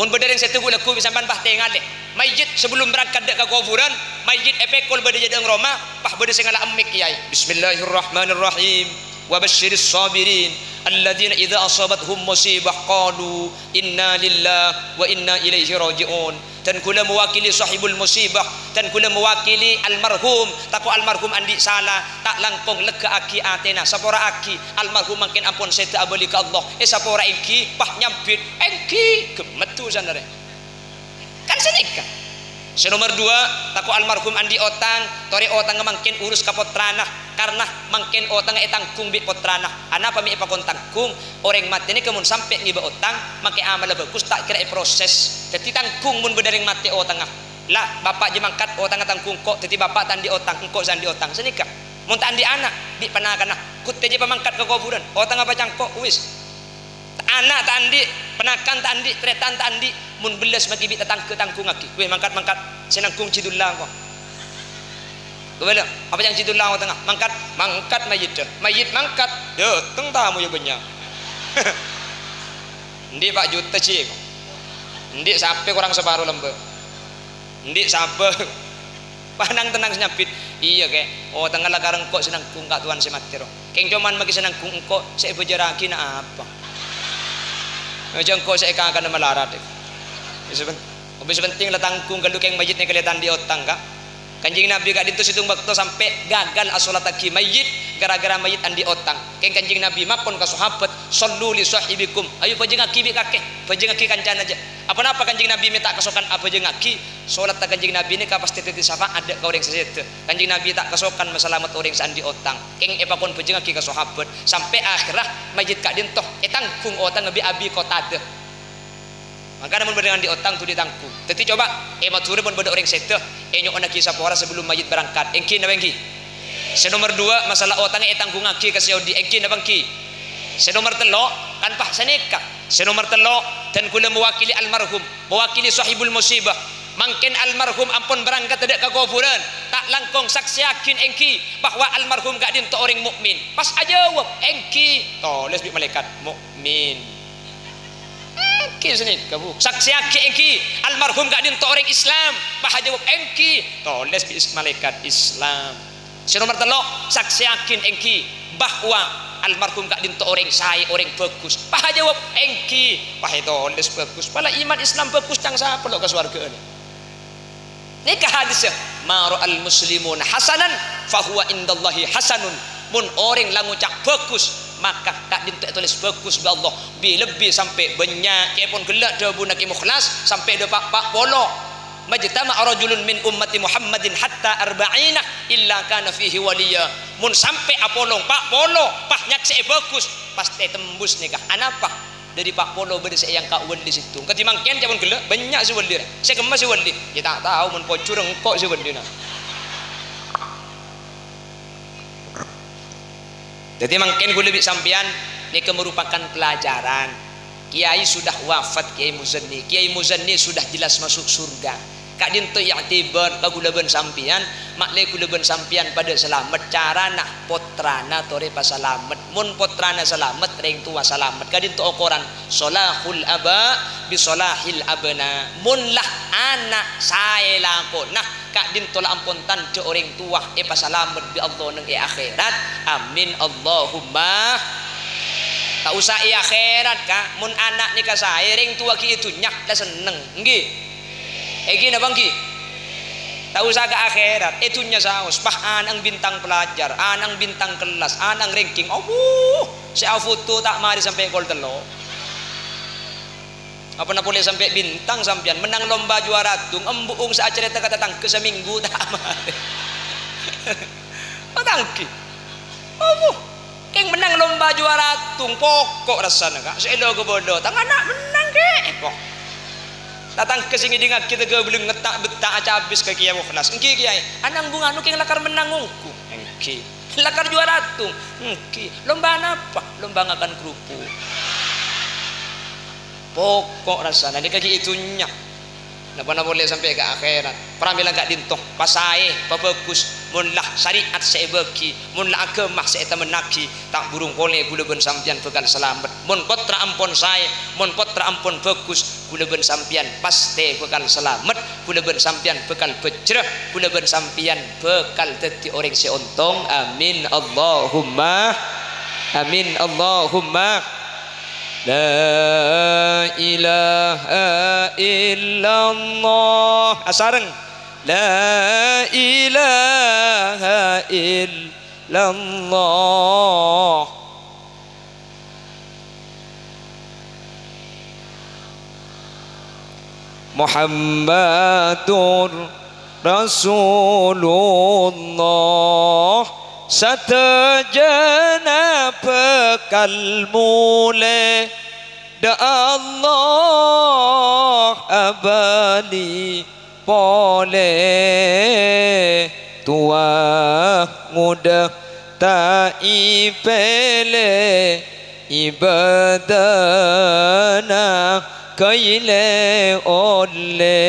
mun bedereng sete gula ku sampean pah tengal deh mayit sebelum berangkat dek ke kuburan mayit epekol bade jedeng Roma pah bade singala emik kiai bismillahirrahmanirrahim wa basyiris sabirin alladzina idza asabatuhum musibah qalu inna lillahi wa inna ilaihi raji'un dan kula mewakili sahibul musibah dan kula mewakili almarhum taku almarhum andi salah tak langkong lega aki atena sapora aki almarhum makin ampun saya abali ke Allah sapora engki pah nyambit engki gemetu sanare kan senika. Senomor 2 taku almarhum andi otang tori otang mangkin urus kapotranah karena mangkin otang tangkung bi potranah anapa mi ipakon tangkung orang mati ni kemun sampai ngiba otang mangke amal bagus tak kira proses jadi tangkung mun bedaring mati otang lah bapak je mangkat otang tangkung kok jadi bapak tandi otang engkau sandi otang senika mun tandi anak di panakana kut je pamangkat ke kuburan otang apa cangkok wis anak tandi penakan tandi tretan tandi mun belas bagi bit datang ke tangkung aki we mangkat senangkung cidullah kok kebala apa yang cidullah tengah mangkat mayit mangkat dateng tamu ya banyak ndi Pak juta cie kok ndi sampai kurang separuh lembe ndi sampai panang tenang senyapit iya kek oh tengah lah kareng kok senangkung kak tuan sematiro keng cuman magi senangkung kok saya bejaraki na apa macam kau saya akan melarat. Habis penting lah tangkung kalau keng mayit ni kelihatan di otang kak. Kanjing Nabi kak itu situng waktu sampai gagal asolat aki mayit gara-gara mayit andi otang. Keng kanjing Nabi makon ke sahabat sallu li sahibikum. Ayo pajeng aki bi kakek, pajeng aki kancan aja. Apa kanjing Nabi minta kesokan apa jeng aki? Solat tak kanjing Nabi ni ka pasti titi safa ada kau orang seset. Kanjing Nabi tak kesokan masalamat orang sandi otang. Keng epakon pajeng aki ke sahabat sampai akhirah mayit kak dintoh tangkung otang nabi abi kota deh. Maka namun berdengan di otang tu ditangkung. Tapi coba mature pun beda orang setet. Nyok anak kisah pora sebelum mayit berangkat. Engki na bangki. Senomor 2 masalah otang tangkung aki ke Saudi. Engki na bangki. Senomor 3 kan pah sanika. Senomor 3 dan kula mewakili almarhum, mewakili sahibul musibah. Mungkin almarhum ampun berangkat tidak ke kuburan. Tak langkong saksi yakin engki bahwa almarhum gak dinto orang mukmin. Pas aja jawab engki. Tulis bi malaikat mukmin. Engki senit kabu saksi aki engki almarhum gak dinto orang Islam bah jawab engki tulis bi malaikat Islam. Nomor 3 saksi yakin engki bahwa almarhum gak dinto orang saya orang bagus bah jawab engki bah tulis bagus pala iman Islam bagus cang siapa lo ke surga ni ka hadis maru al muslimun hasanan fahuwa indallahi hasanun mun orang langucak bagus maka tak tulis bagus ba Allah bi lebih sampai banyak ke pun gelak dah bunak ikhlas sampai dah pak polo majtama rajulun min ummati Muhammadin hatta arba'ina illa kana fihi waliya mun sampai apolong pak polo pah nyaksi bagus pasti tembus nikah anapa dari pak polo beda saya yang kak wali situ ketimbang kian pun gelak banyak si wali saya kemas si wali ya tak tahu mun pocur engkau si wali nah. Jadi mungkin gue lebih sampian ini merupakan pelajaran. Kiai sudah wafat Kiai Muzanni sudah jelas masuk surga. Kak dinto i'tibar kagulaban sampian makle kulaban sampian pada selamat carana potrana tore pasalamet mun potrana selamat ring tua selamat kak dinto okoran solahul aba bisolahil abna mun lah anak saya lakona kak dinto la ampun tante orang tua pasalamet bi Allah nang akhirat amin Allahumma tak usah akhirat kak mun anak ni ka saya ring tua ki itu nyak la seneng nggih gini bangki tak usah ke akhirat itunya saus pah anang bintang pelajar anang bintang kelas anang ranking saya foto tak mari sampai gol telo apa nak boleh sampai bintang sampian menang lomba juara tung embuung saat cerita kata tang ke seminggu tak mari tangki keng menang lomba juara tung pokok rasanya kak saya logo bodoh tang anak menang ke kok datang ke sini dengan kita belum ngetak betak aja habis ke kiai mukhlas engki kiai anang bunga nu keng lakar menangungku engki lakar juara tung engki lomba apa lomba ngakan kerupuk pokok rasanya dia kaki itunya napa boleh sampai ke akhirat pramila gak dintoh pasai bagus mun lah syariat saya bagi mun lah agama saya temenaki tak burung boleh kula ben sampian bekal selamat mun potra ampun saya mun potra ampun bagus kula ben sampian pasti bekal selamat kula ben sampian bekal bejreh kula ben sampian bekal dadi orang seontong amin Allahumma La ilaha illallah. Asareng. La ilaha illallah. Muhammadur Rasulullah. Satajana bekal mule da Allah abadi pole tua muda tak ipele ibadana kaile ole.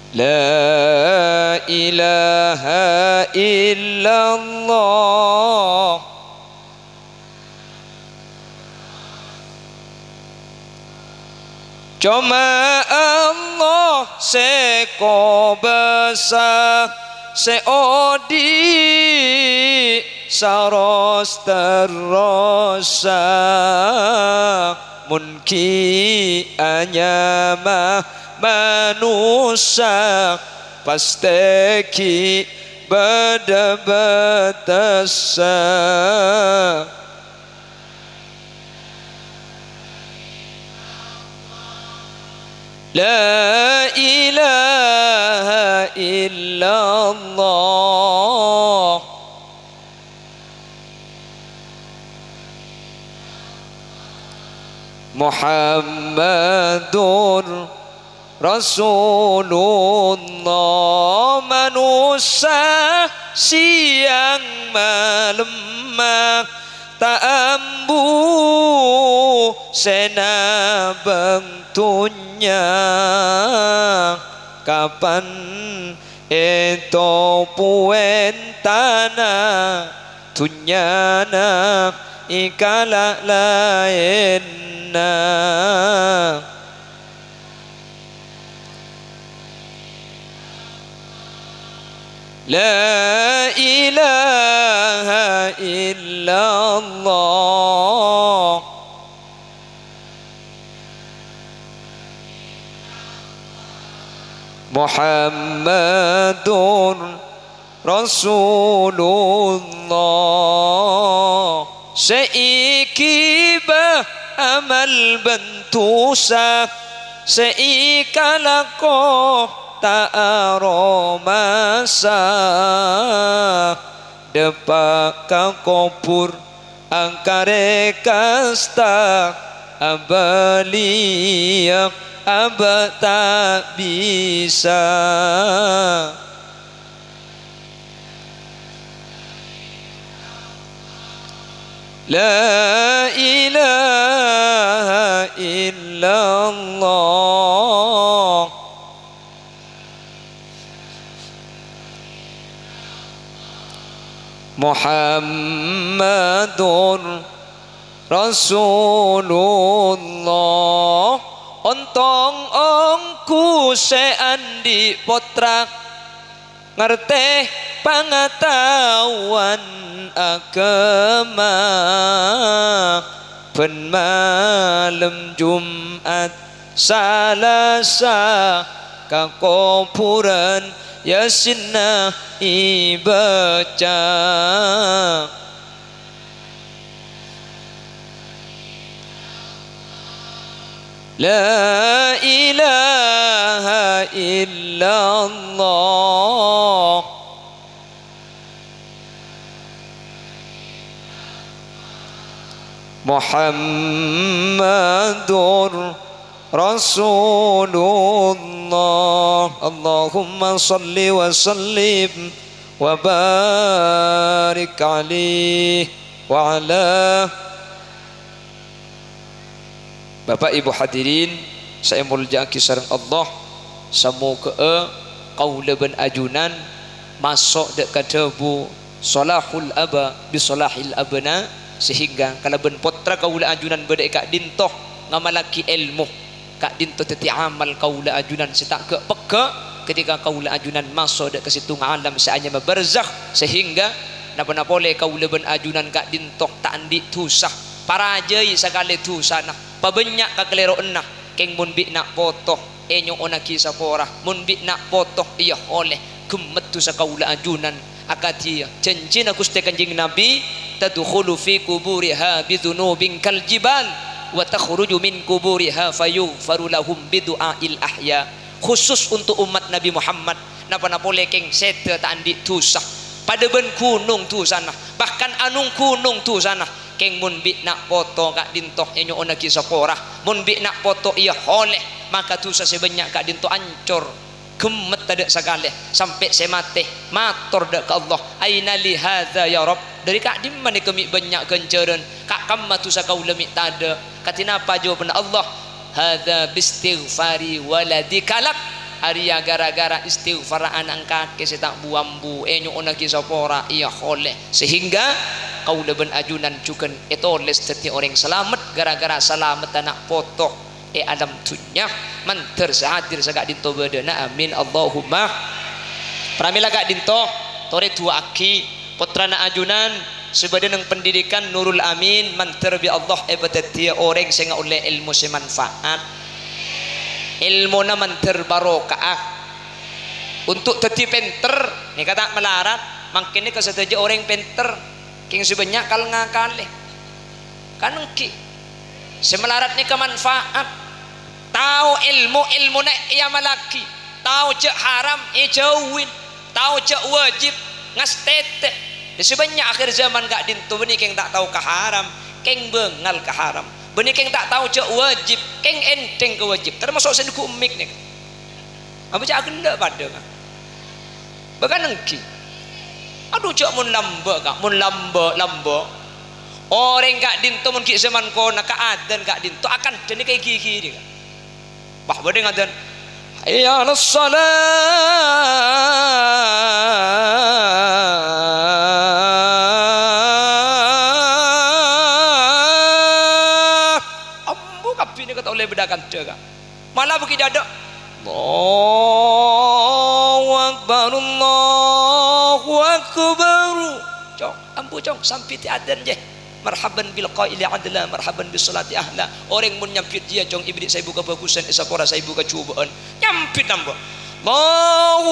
La ilaha illallah. Cuma Allah seko besar seodi saros terrosa munki anyama manusia pasteki bada batasa. La ilaha illallah. Muhammadur Rasulullah. Manusia siang malam tak ambu sena bentunya kapan itu puentana tunyana ikala lainna. La ilaha illallah. Muhammadur Rasulullah. Seikibah amal bentusa seikalako tak aromasa depak kakopur angkare kasta abalia aba tak bisa. La ilaha illallah. Muhammadur Rasulullah. Ontong ongku seandi potrak ngerteh pengetahuan agama. Ben malam Jumat Salasa kakuburan Yasinna ibaca. La ilaha illallah. Muhammadur Rasulullah. Allahumma salli wa sallim wa barik alaihi wa ala. Bapak Ibu hadirin saya muljaki sareng Allah, semoga qaula ben ajunan masuk dek kadebu salahul aba bi salahil abna, sehingga kalau ben potra kaula ajunan bedek kak dintoh ngamalaki ilmu kak dinto teti amal kaula ajunan setak ke peka ketika kaula ajunan masuk dek ke situ alam seanya barzakh sehingga napa boleh kaula ben ajunan kak dinto tak andi tusah para jai sakale tusah nah pabenyak ka kelero enah keng mun bi nak potoh enyo ona kisah porah mun bi nak potoh iya oleh gemet tu sakaula ajunan akatia janjina Gusti Kanjeng Nabi tadkhulu fi kuburiha bidunubin kal jibal wa takhruju min kuburiha fayughfaru lahum bidu'ail ahya khusus untuk umat Nabi Muhammad napa boleh keng sete tak andi tusah pada ben gunung tu sana bahkan anung gunung tu sana keng mun bi nak foto kak dintoh enyo ona kisah porah mun bi nak foto iya oleh maka tusah sebanyak kak dintoh ancor gemet tak sagale sampai saya mati matur dak ke Allah aina li hadza ya Rabb dari kak di mana kami banyak kenceran kak kamma tusah kaula mi tada katina apa jawaban Allah hadza bistighfari waladikalak Arya gara-gara istighfar anak kakek setak buambu enyo ona kisah pora iya oleh sehingga kaula ben ajunan cuken etoles setiap orang selamat gara-gara selamat anak potok alam dunya manter sahadir sagak dinto bedena amin Allahumma pramila kak dinto tore tua aki putrana ajunan sebadan pendidikan Nurul Amin manter bi Allah ebetetia orang sing oleh ilmu semanfaat ilmu na manter barokah untuk teti penter ni kata melarat makin ni kesetuju orang penter king sebanyak kal ngakale kan ki semelarat ni kemanfaat tahu ilmu na ia malaki tahu cek haram jauhin tahu cek wajib ngastete sebanyak akhir zaman gak dintu benih keng tak tahu ke haram keng bengal ke haram benih keng tak tahu cek wajib keng enteng ke wajib termasuk senduku umik nih apa cak genda pada kan bahkan engki aduh cak mun lamba orang gak dintu mun ki zaman kona ka adan gak dintu akan jadi kayak gigi dia bah bade ngadan hayya alas salat ambu kapi ni kata oleh bedakan jaga malah begitu ada Allahu akbar cong ambu cong sampai ti adan je marhaban bil qaili adla marhaban bis salati ahla orang mun nyampit dia cong iblis saya buka bagusan esapora saya buka cubaan nyampit nambah Allahu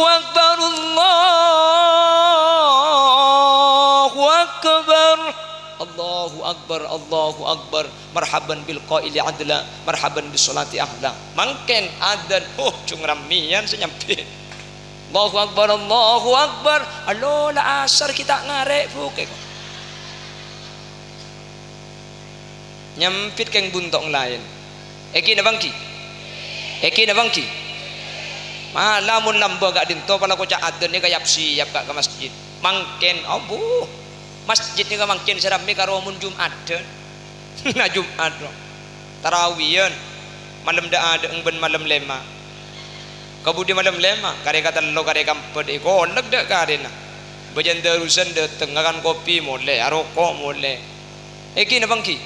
akbar Allahu akbar marhaban bil qaili adla marhaban bis salati ahla mangken adan cung ramian senyampit Allahu akbar alo la asar kita ngarek buke nyampit keng buntong lain eki na bangki malamun lamba gak dinto pala ko cak aden ni kayap siap kak ke masjid mangken abu masjid ni ka mangken serami karo mun Jumat na Jumat tarawiyan malam da ada engben malam lema kabudi malam lema kare kata lo kare kamped ko leg dak karena bajan darusan de tengakan kopi mole aroko mole eki na bangki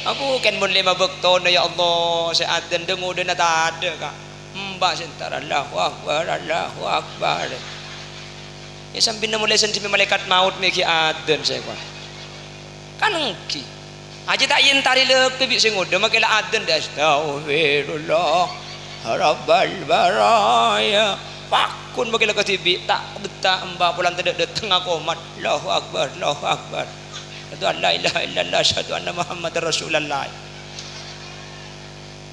aku kan mun lima bekto na ya Allah saya adan dengo de na ada ka mbak sentar Allahu akbar ya sambil na mulai senti malaikat maut meki adan saya kwa kan engki aja tak yen tari lepe bi sing ngode makela adan das astagfirullah rabbal baraya pakun makela ketibi tak betah mbak pulang tedek de tengah komat Allahu akbar Asyhadu an la ilaha illallah asyhadu anna Muhammadar Rasulullah.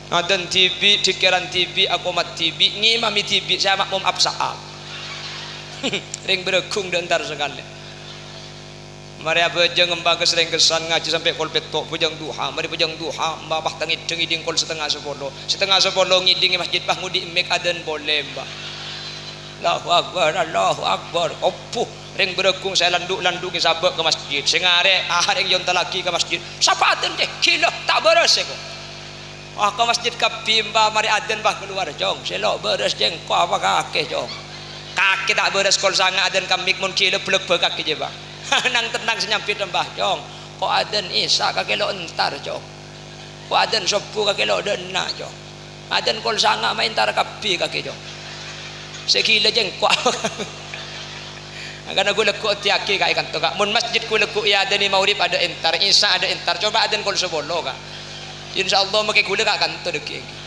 Adan TV, dikiran TV, aku mat TV, ngimami TV, saya makmum absaab. Ring beregung dentar sekali. Mari bejeng embah kesering kesan ngaji sampai kol petok bejeng duha, mari bejeng duha, mbah bah tengit ngiding kol setengah 10 ngiding masjid bah ngudi mek adan boleh mbah. Allahu akbar. Opuh ring beregung saya landuk sabak ke masjid sengare ring yon talaki ke masjid siapa aden deh kilo tak beres aku ke masjid kapi mbah mari aden bah keluar jong selok beres jeng ko apa kaki jong kaki tak beres kol sanga aden kamik mun kilo blek kaki je bah nang tenang senyampit mbah jong ko aden isa kaki lo entar jong ko aden sopu kaki lo dena jong adan kol sanga main tar kapi kaki jo segila jengkok karena gue lekuk tiaki kak ikan tuh kak mun masjid gue lekuk ya ada nih maurib ada entar isya ada entar coba adan kol sebolo kak insyaallah makai gue kak kanto deki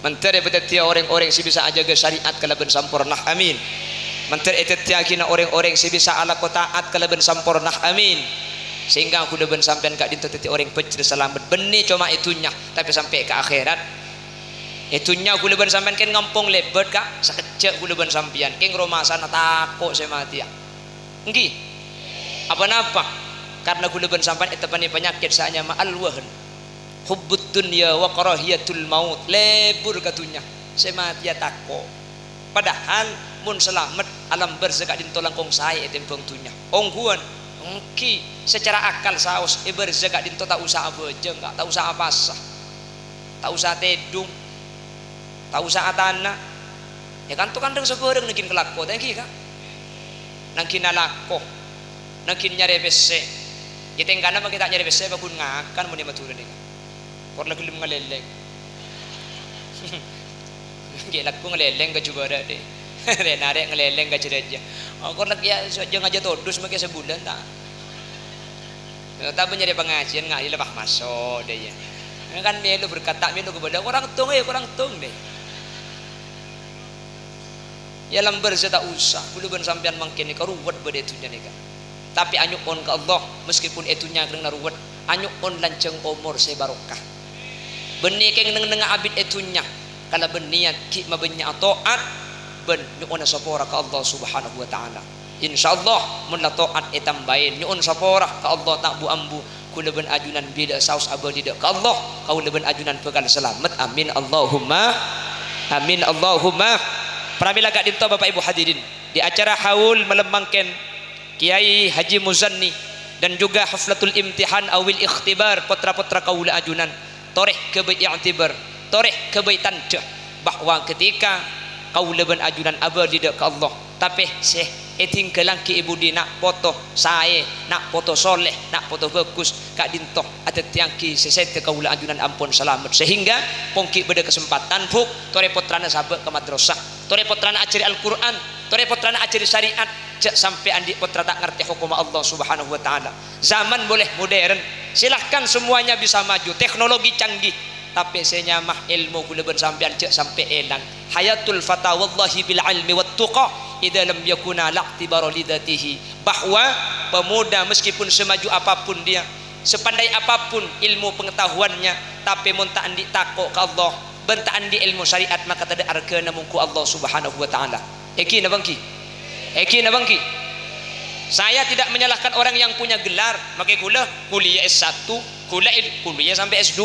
menteri betul orang-orang si bisa aja ke syariat kalaban sampurna amin menteri itu tiakina orang-orang si bisa ala taat kalaban sampurna amin sehingga aku leban sampean kak dinto teti orang pecir selamat benih cuma itunya tapi sampai ke akhirat itunya aku leban sampean kan ngampung lebet kak sekecek aku leban sampean keng rumah sana takut saya mati ya enggih apa-apa karena aku leban sampean itu penyakit saanya ma'al wahan hubbud dunya wa karahiyatul maut lebur katunya saya mati ya takut padahal mun selamat alam berzekak dinto langkong saya tempong tunya ongguan engki secara akal saus berzekak dinto tak usah abeje enggak tak usah apa sah tak usah tedung tak usah atana ya kan tuh kandang segoreng nangkin kelako tangki kan nangkin nalako nangkin nyari bese ya tenggana mah kita nyari bese bakun ngakan mun maturun nih kor lagi lim ngaleleng gelak ku ngaleleng ke juga ada deh renare ngaleleng ke cereja kor lagi ya saja ngaja todus make sebulan tak tak nyari pengajian nggak lebah masuk deh ya kan melu berkata melu kepada orang tung deh ya lamber saya tak usah bulu ben sampean mangkin ni karuwat bade itunya ni kan tapi anyuk on ke Allah meskipun itunya kena ruwet anyuk on lanceng umur saya barokah benih keng neng abid itunya kalau beniat ki mabenya taat ben nyuon sapora ke Allah subhanahu wa taala insyaallah mun la taat etambain nyuon sapora ke Allah tak bu ambu kula ben ajunan bida saus abadi ke Allah kau leben ajunan pegal selamat amin Allahumma pramila gak dinto Bapak Ibu hadirin di acara haul melembangkan Kiai Haji Muzanni dan juga haflatul imtihan awil ikhtibar putra-putra kaula ajunan toreh kebai i'tibar toreh kebai tanda bahwa ketika kaula ben ajunan abadi ke Allah tapi eting kelang ki ibu di nak foto saya nak foto soleh nak foto bagus kak dinto ada tiang ki sesete kaula ajunan ampun selamat sehingga pongki beda kesempatan buk tore putrana sahabat ke madrasah tore putrana ajari Al-Quran tore putrana ajari syariat cek sampai andi putra tak ngerti hukum Allah subhanahu wa ta'ala zaman boleh modern silahkan semuanya bisa maju teknologi canggih tapi saya nyamah ilmu kula ben sampean cek sampai elang hayatul fata wallahi bil ilmi wat tuqa idza lam yakuna laqtibara lidatihi bahwa pemuda meskipun semaju apapun dia sepandai apapun ilmu pengetahuannya tapi mun tak andi takok ke Allah ben tak andi ilmu syariat maka tada arkeuna mungku Allah subhanahu wa taala eki na bangki saya tidak menyalahkan orang yang punya gelar makai kuliah S1 kuliah sampai S2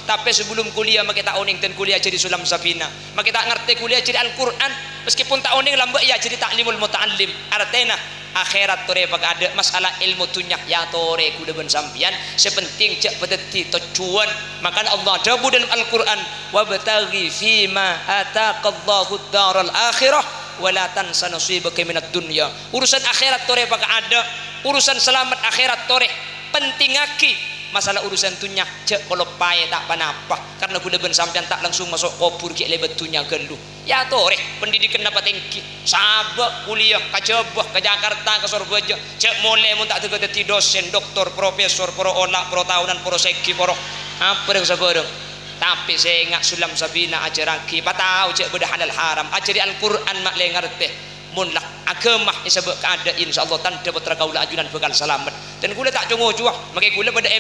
tapi sebelum kuliah maka tak oning dan kuliah jadi sulam safina maka tak ngerti kuliah jadi Al-Quran meskipun tak oning lambat ya jadi taklimul muta'allim artena akhirat tore pag ada masalah ilmu tunyak ya tore kuda ben sampian sepenting cek pedeti tujuan maka Allah dabu dalam Al-Quran wabtaghi fima ataqallahu daral akhirah wala tansa nasibaka minad dunya urusan akhirat tore pag ada urusan selamat akhirat tore pentingaki masalah urusan tunyak cek kalau paye tak panapa karena kuda ben sampean tak langsung masuk kubur ki lebet tunyak gelu ya tore pendidikan dapat tinggi sabak kuliah ke Jabah ke Jakarta ke Surabaya cek mulai mun tak tegeti dosen doktor profesor pro olah pro tahunan pro segi pro apa yang sabareng tapi saya ngak sulam sabina ajaraki patau cek beda halal haram ajari Al-Quran mak le ngerti mun lah agamah isabek keada insyaallah tanda putra kaula ajunan bekal selamat dan kula tak cungo cuah makai kula pada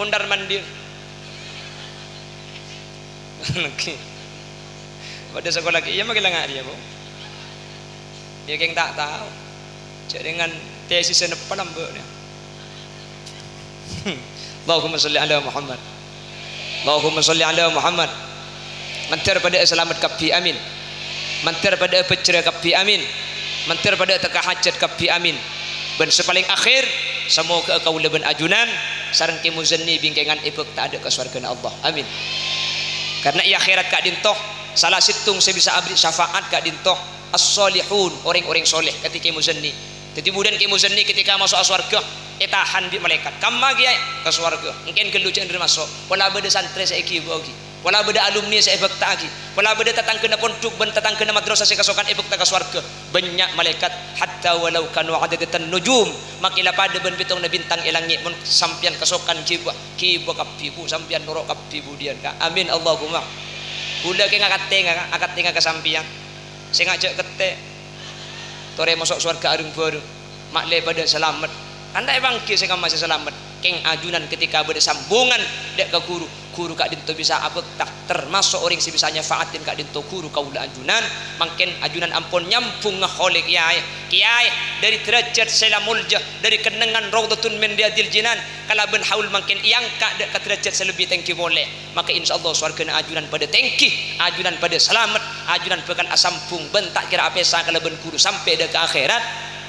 mundar mandir pada sekolah iya makai langak dia bu dia keng tak tahu cek dengan tesis senepan ambek dia Allahumma salli ala Muhammad Allahumma salli ala Muhammad mentir pada selamat kapi amin mentir pada pecera kapi amin mentir pada teka hajat kapi amin ben sepaling akhir semoga kau leben ajunan sareng ki muzanni bingkengan ipek tak ada ke surga Allah amin karena ia akhirat kak dintoh salah situng saya bisa abdi syafaat kak dintoh as-solihun orang-orang soleh ketika muzanni jadi kemudian ki muzanni ketika masuk surga tahan di malaikat kamma kiai ke surga mungkin kelucuan masuk wala beda santri saiki bogi Wala beda alumni saya ebek tagi. Wala beda tatang kena pondok ben tatang kena madrasah saya kasokan ebek taga swarga. Banyak malaikat hatta walau kanu adadatan nujum. Makila pada ben bitong na bintang ilangit mun sampian kasokan kiba kapibu sampian norok kapibu dian ka. Amin Allahumma. Kula ke ngakat tenga kasampian. Sing ngajak kete. Tore masuk swarga arung baru. Makle pada selamat. Andai bangki sing masih selamat. Keng ajunan ketika bersambungan dek ke guru kak dinto bisa abek tak termasuk orang si bisanya faatin kak dinto guru kaula ajunan mungkin ajunan ampun nyampung ngahole kiai dari derajat selamulja dari kenengan raudhatun min riyadil jinan kala ben haul mungkin yang kak dek ke derajat selebih tengki boleh maka insyaallah swargana ajunan pada tengki ajunan pada selamat ajunan pekan asampung ben tak kira apa sa kala ben guru sampai dek ke akhirat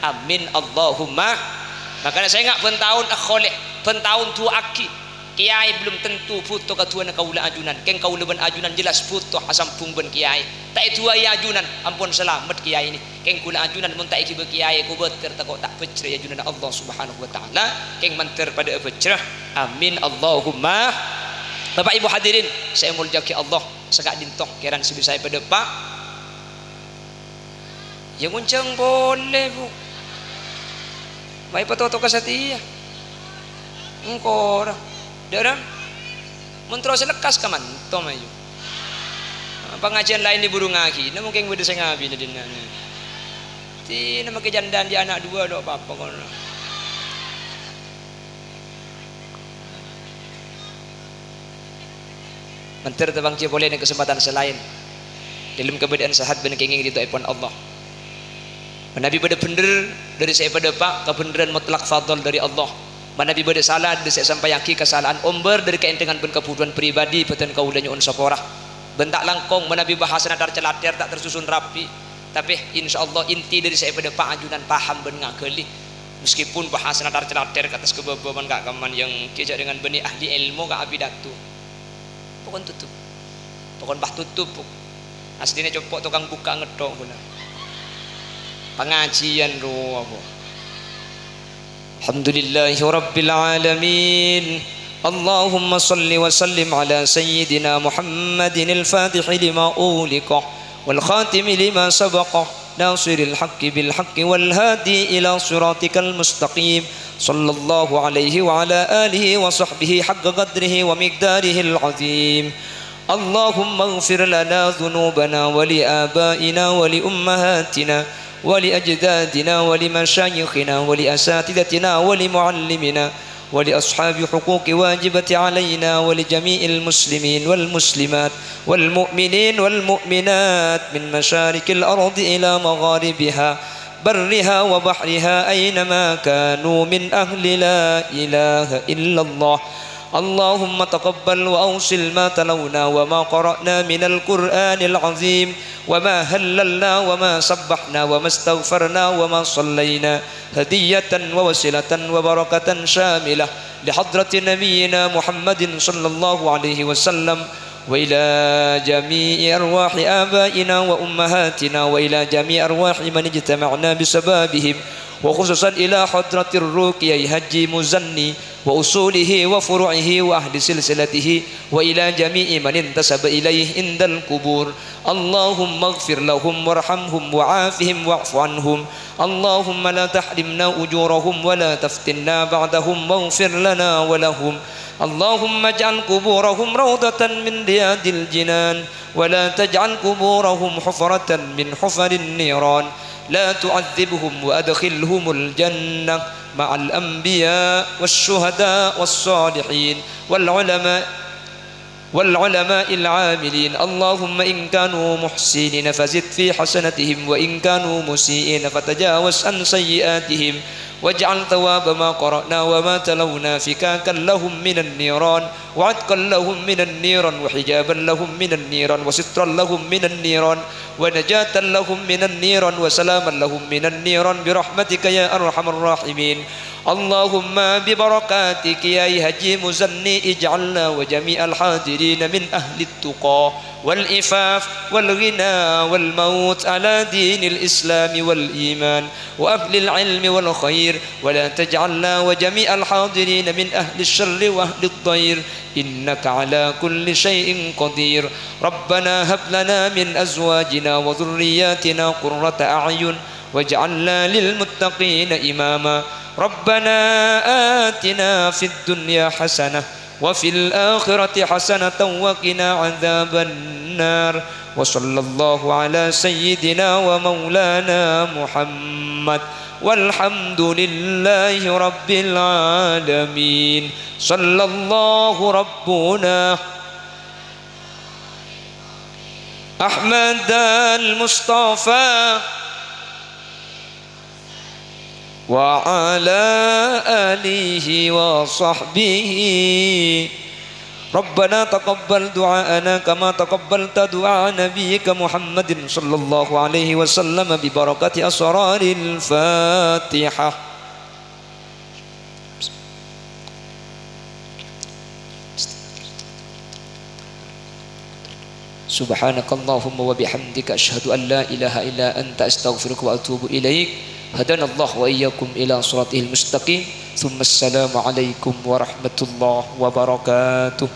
amin Allahumma. Makanya saya nggak pentahun akholeh pentahun tu aki kiai belum tentu foto katuan kaula ajunan keng kaula ben ajunan jelas foto asampung ben kiai tak itu ya ajunan ampun selamat kiai ini keng kula ajunan mun tak iki be kiai ku beter tak tak pecre ajunan Allah Subhanahu wa taala keng manter pada pecrah amin Allahumma. Bapak Ibu hadirin saya muljaki Allah segak dintok kiran sibi saya pada pak yang nguncang boleh bu baik patoto kasatia engkau darah mentro selekas kaman tom ayo pengajian lain di burung ngaki na mungkin beda saya ngabi na din na ti na magkajandaan di anak dua do apa kono menter tabang cia boleh na kesempatan selain dalam keberadaan sehat benar kenging dito ipon Allah. Nabi beda bener dari saya pada pak kebenaran mutlak fadl dari Allah. Nabi beda salah dari saya sampai yaki kesalahan omber dari keentengan ben kebutuhan pribadi peten kaulanya un saporah. Bentak langkong Nabi bahasa nadar celatir tak tersusun rapi. Tapi insyaallah inti dari saya pada pak ajunan paham ben ngageli. Meskipun bahasa nadar celatir atas kebebaban kak kaman yang kijak dengan benih ahli ilmu kak abidatu. Pokon tutup. Pokon bah tutup. Aslinya copok tukang buka ngedok pula. Pengajian roh alhamdulillahi rabbil alamin Allahumma salli wa sallim ala sayyidina Muhammadin al-fatih lima uliqa wal khatim lima sabaqa nasiril haqqi bil haqqi wal hadi ila siratikal mustaqim sallallahu alaihi wa ala alihi wa sahbihi haqqa qadrihi wa miqdarihi al-azim Allahumma ighfir lana dhunubana wa li abaina wa li ummahatina ولأجدادنا ولمشايخنا ولأساتذتنا ولمعلمنا ولأصحاب حقوق واجبة علينا ولجميع المسلمين والمسلمات والمؤمنين والمؤمنات من مشارق الأرض إلى مغاربها برها وبحرها أينما كانوا من أهل لا إله إلا الله اللهم تقبل وأوصل ما تلونا وما قرأنا من القرآن العظيم وما هللنا وما سبحنا وما استغفرنا وما صلينا هدية ووسيلة وبركة شاملة لحضرة نبينا محمد صلى الله عليه وسلم وإلى جميع أرواح آبائنا وأمهاتنا وإلى جميع أرواح من اجتمعنا بسبابهم وخصوصا إلى حضرة الرقية هجي مزني وأصوله وفروعه وأهل سلسلته وإلى جميع من انتسب إليه عند القبور اللهم اغفر لهم وارحمهم وعافهم واعف عنهم اللهم لا تحرمنا أجورهم ولا تفتنا بعدهم واغفر لنا ولهم اللهم اجعل قبورهم روضة من رياض الجنان ولا تجعل قبورهم حفرة من حفر النيران لا تعذبهم وأدخلهم الجنة مع الأنبياء والشهداء والصالحين والعلماء العاملين اللهم إن كانوا محسنين فزد في حسنتهم وإن كانوا مسيئين فتجاوز عن سيئاتهم واجعل ثواب ما قرأنا وما تلونا فكاكا لهم من النيران وعتقا لهم من النيران وحجابا لهم من النيران وسترا لهم من النيران ونجاة لهم من النيران وسلاما لهم من النيران برحمتك يا أرحم الراحمين اللهم ببركاتك يا هجي مزني اجعلنا وجميع الحاضرين من أهل التقى والإفاف والغنى والموت على دين الإسلام والإيمان وأهل العلم والخير، ولا تجعلنا وجميع الحاضرين من أهل الشر وأهل الضير، إنك على كل شيء قدير. ربنا هب لنا من أزواجنا وذرياتنا قرة أعين واجعلنا للمتقين إماما. ربنا آتنا في الدنيا حسنة وفي الآخرة حسنة وقنا عذاب النار. وصلى الله على سيدنا ومولانا محمد والحمد لله رب العالمين. صلى الله ربنا أحمد المصطفى وعلى آله وصحبه. ربنا تقبل دعاءنا كما تقبلت دعاء نبيك محمد صلى الله عليه وسلم ببركة أسرار الفاتحة. سبحانك اللهم وبحمدك أشهد أن لا إله إلا أنت أستغفرك وأتوب إليك. هدانا الله وإياكم إلى صراطه المستقيم. ثم السلام عليكم ورحمة الله وبركاته.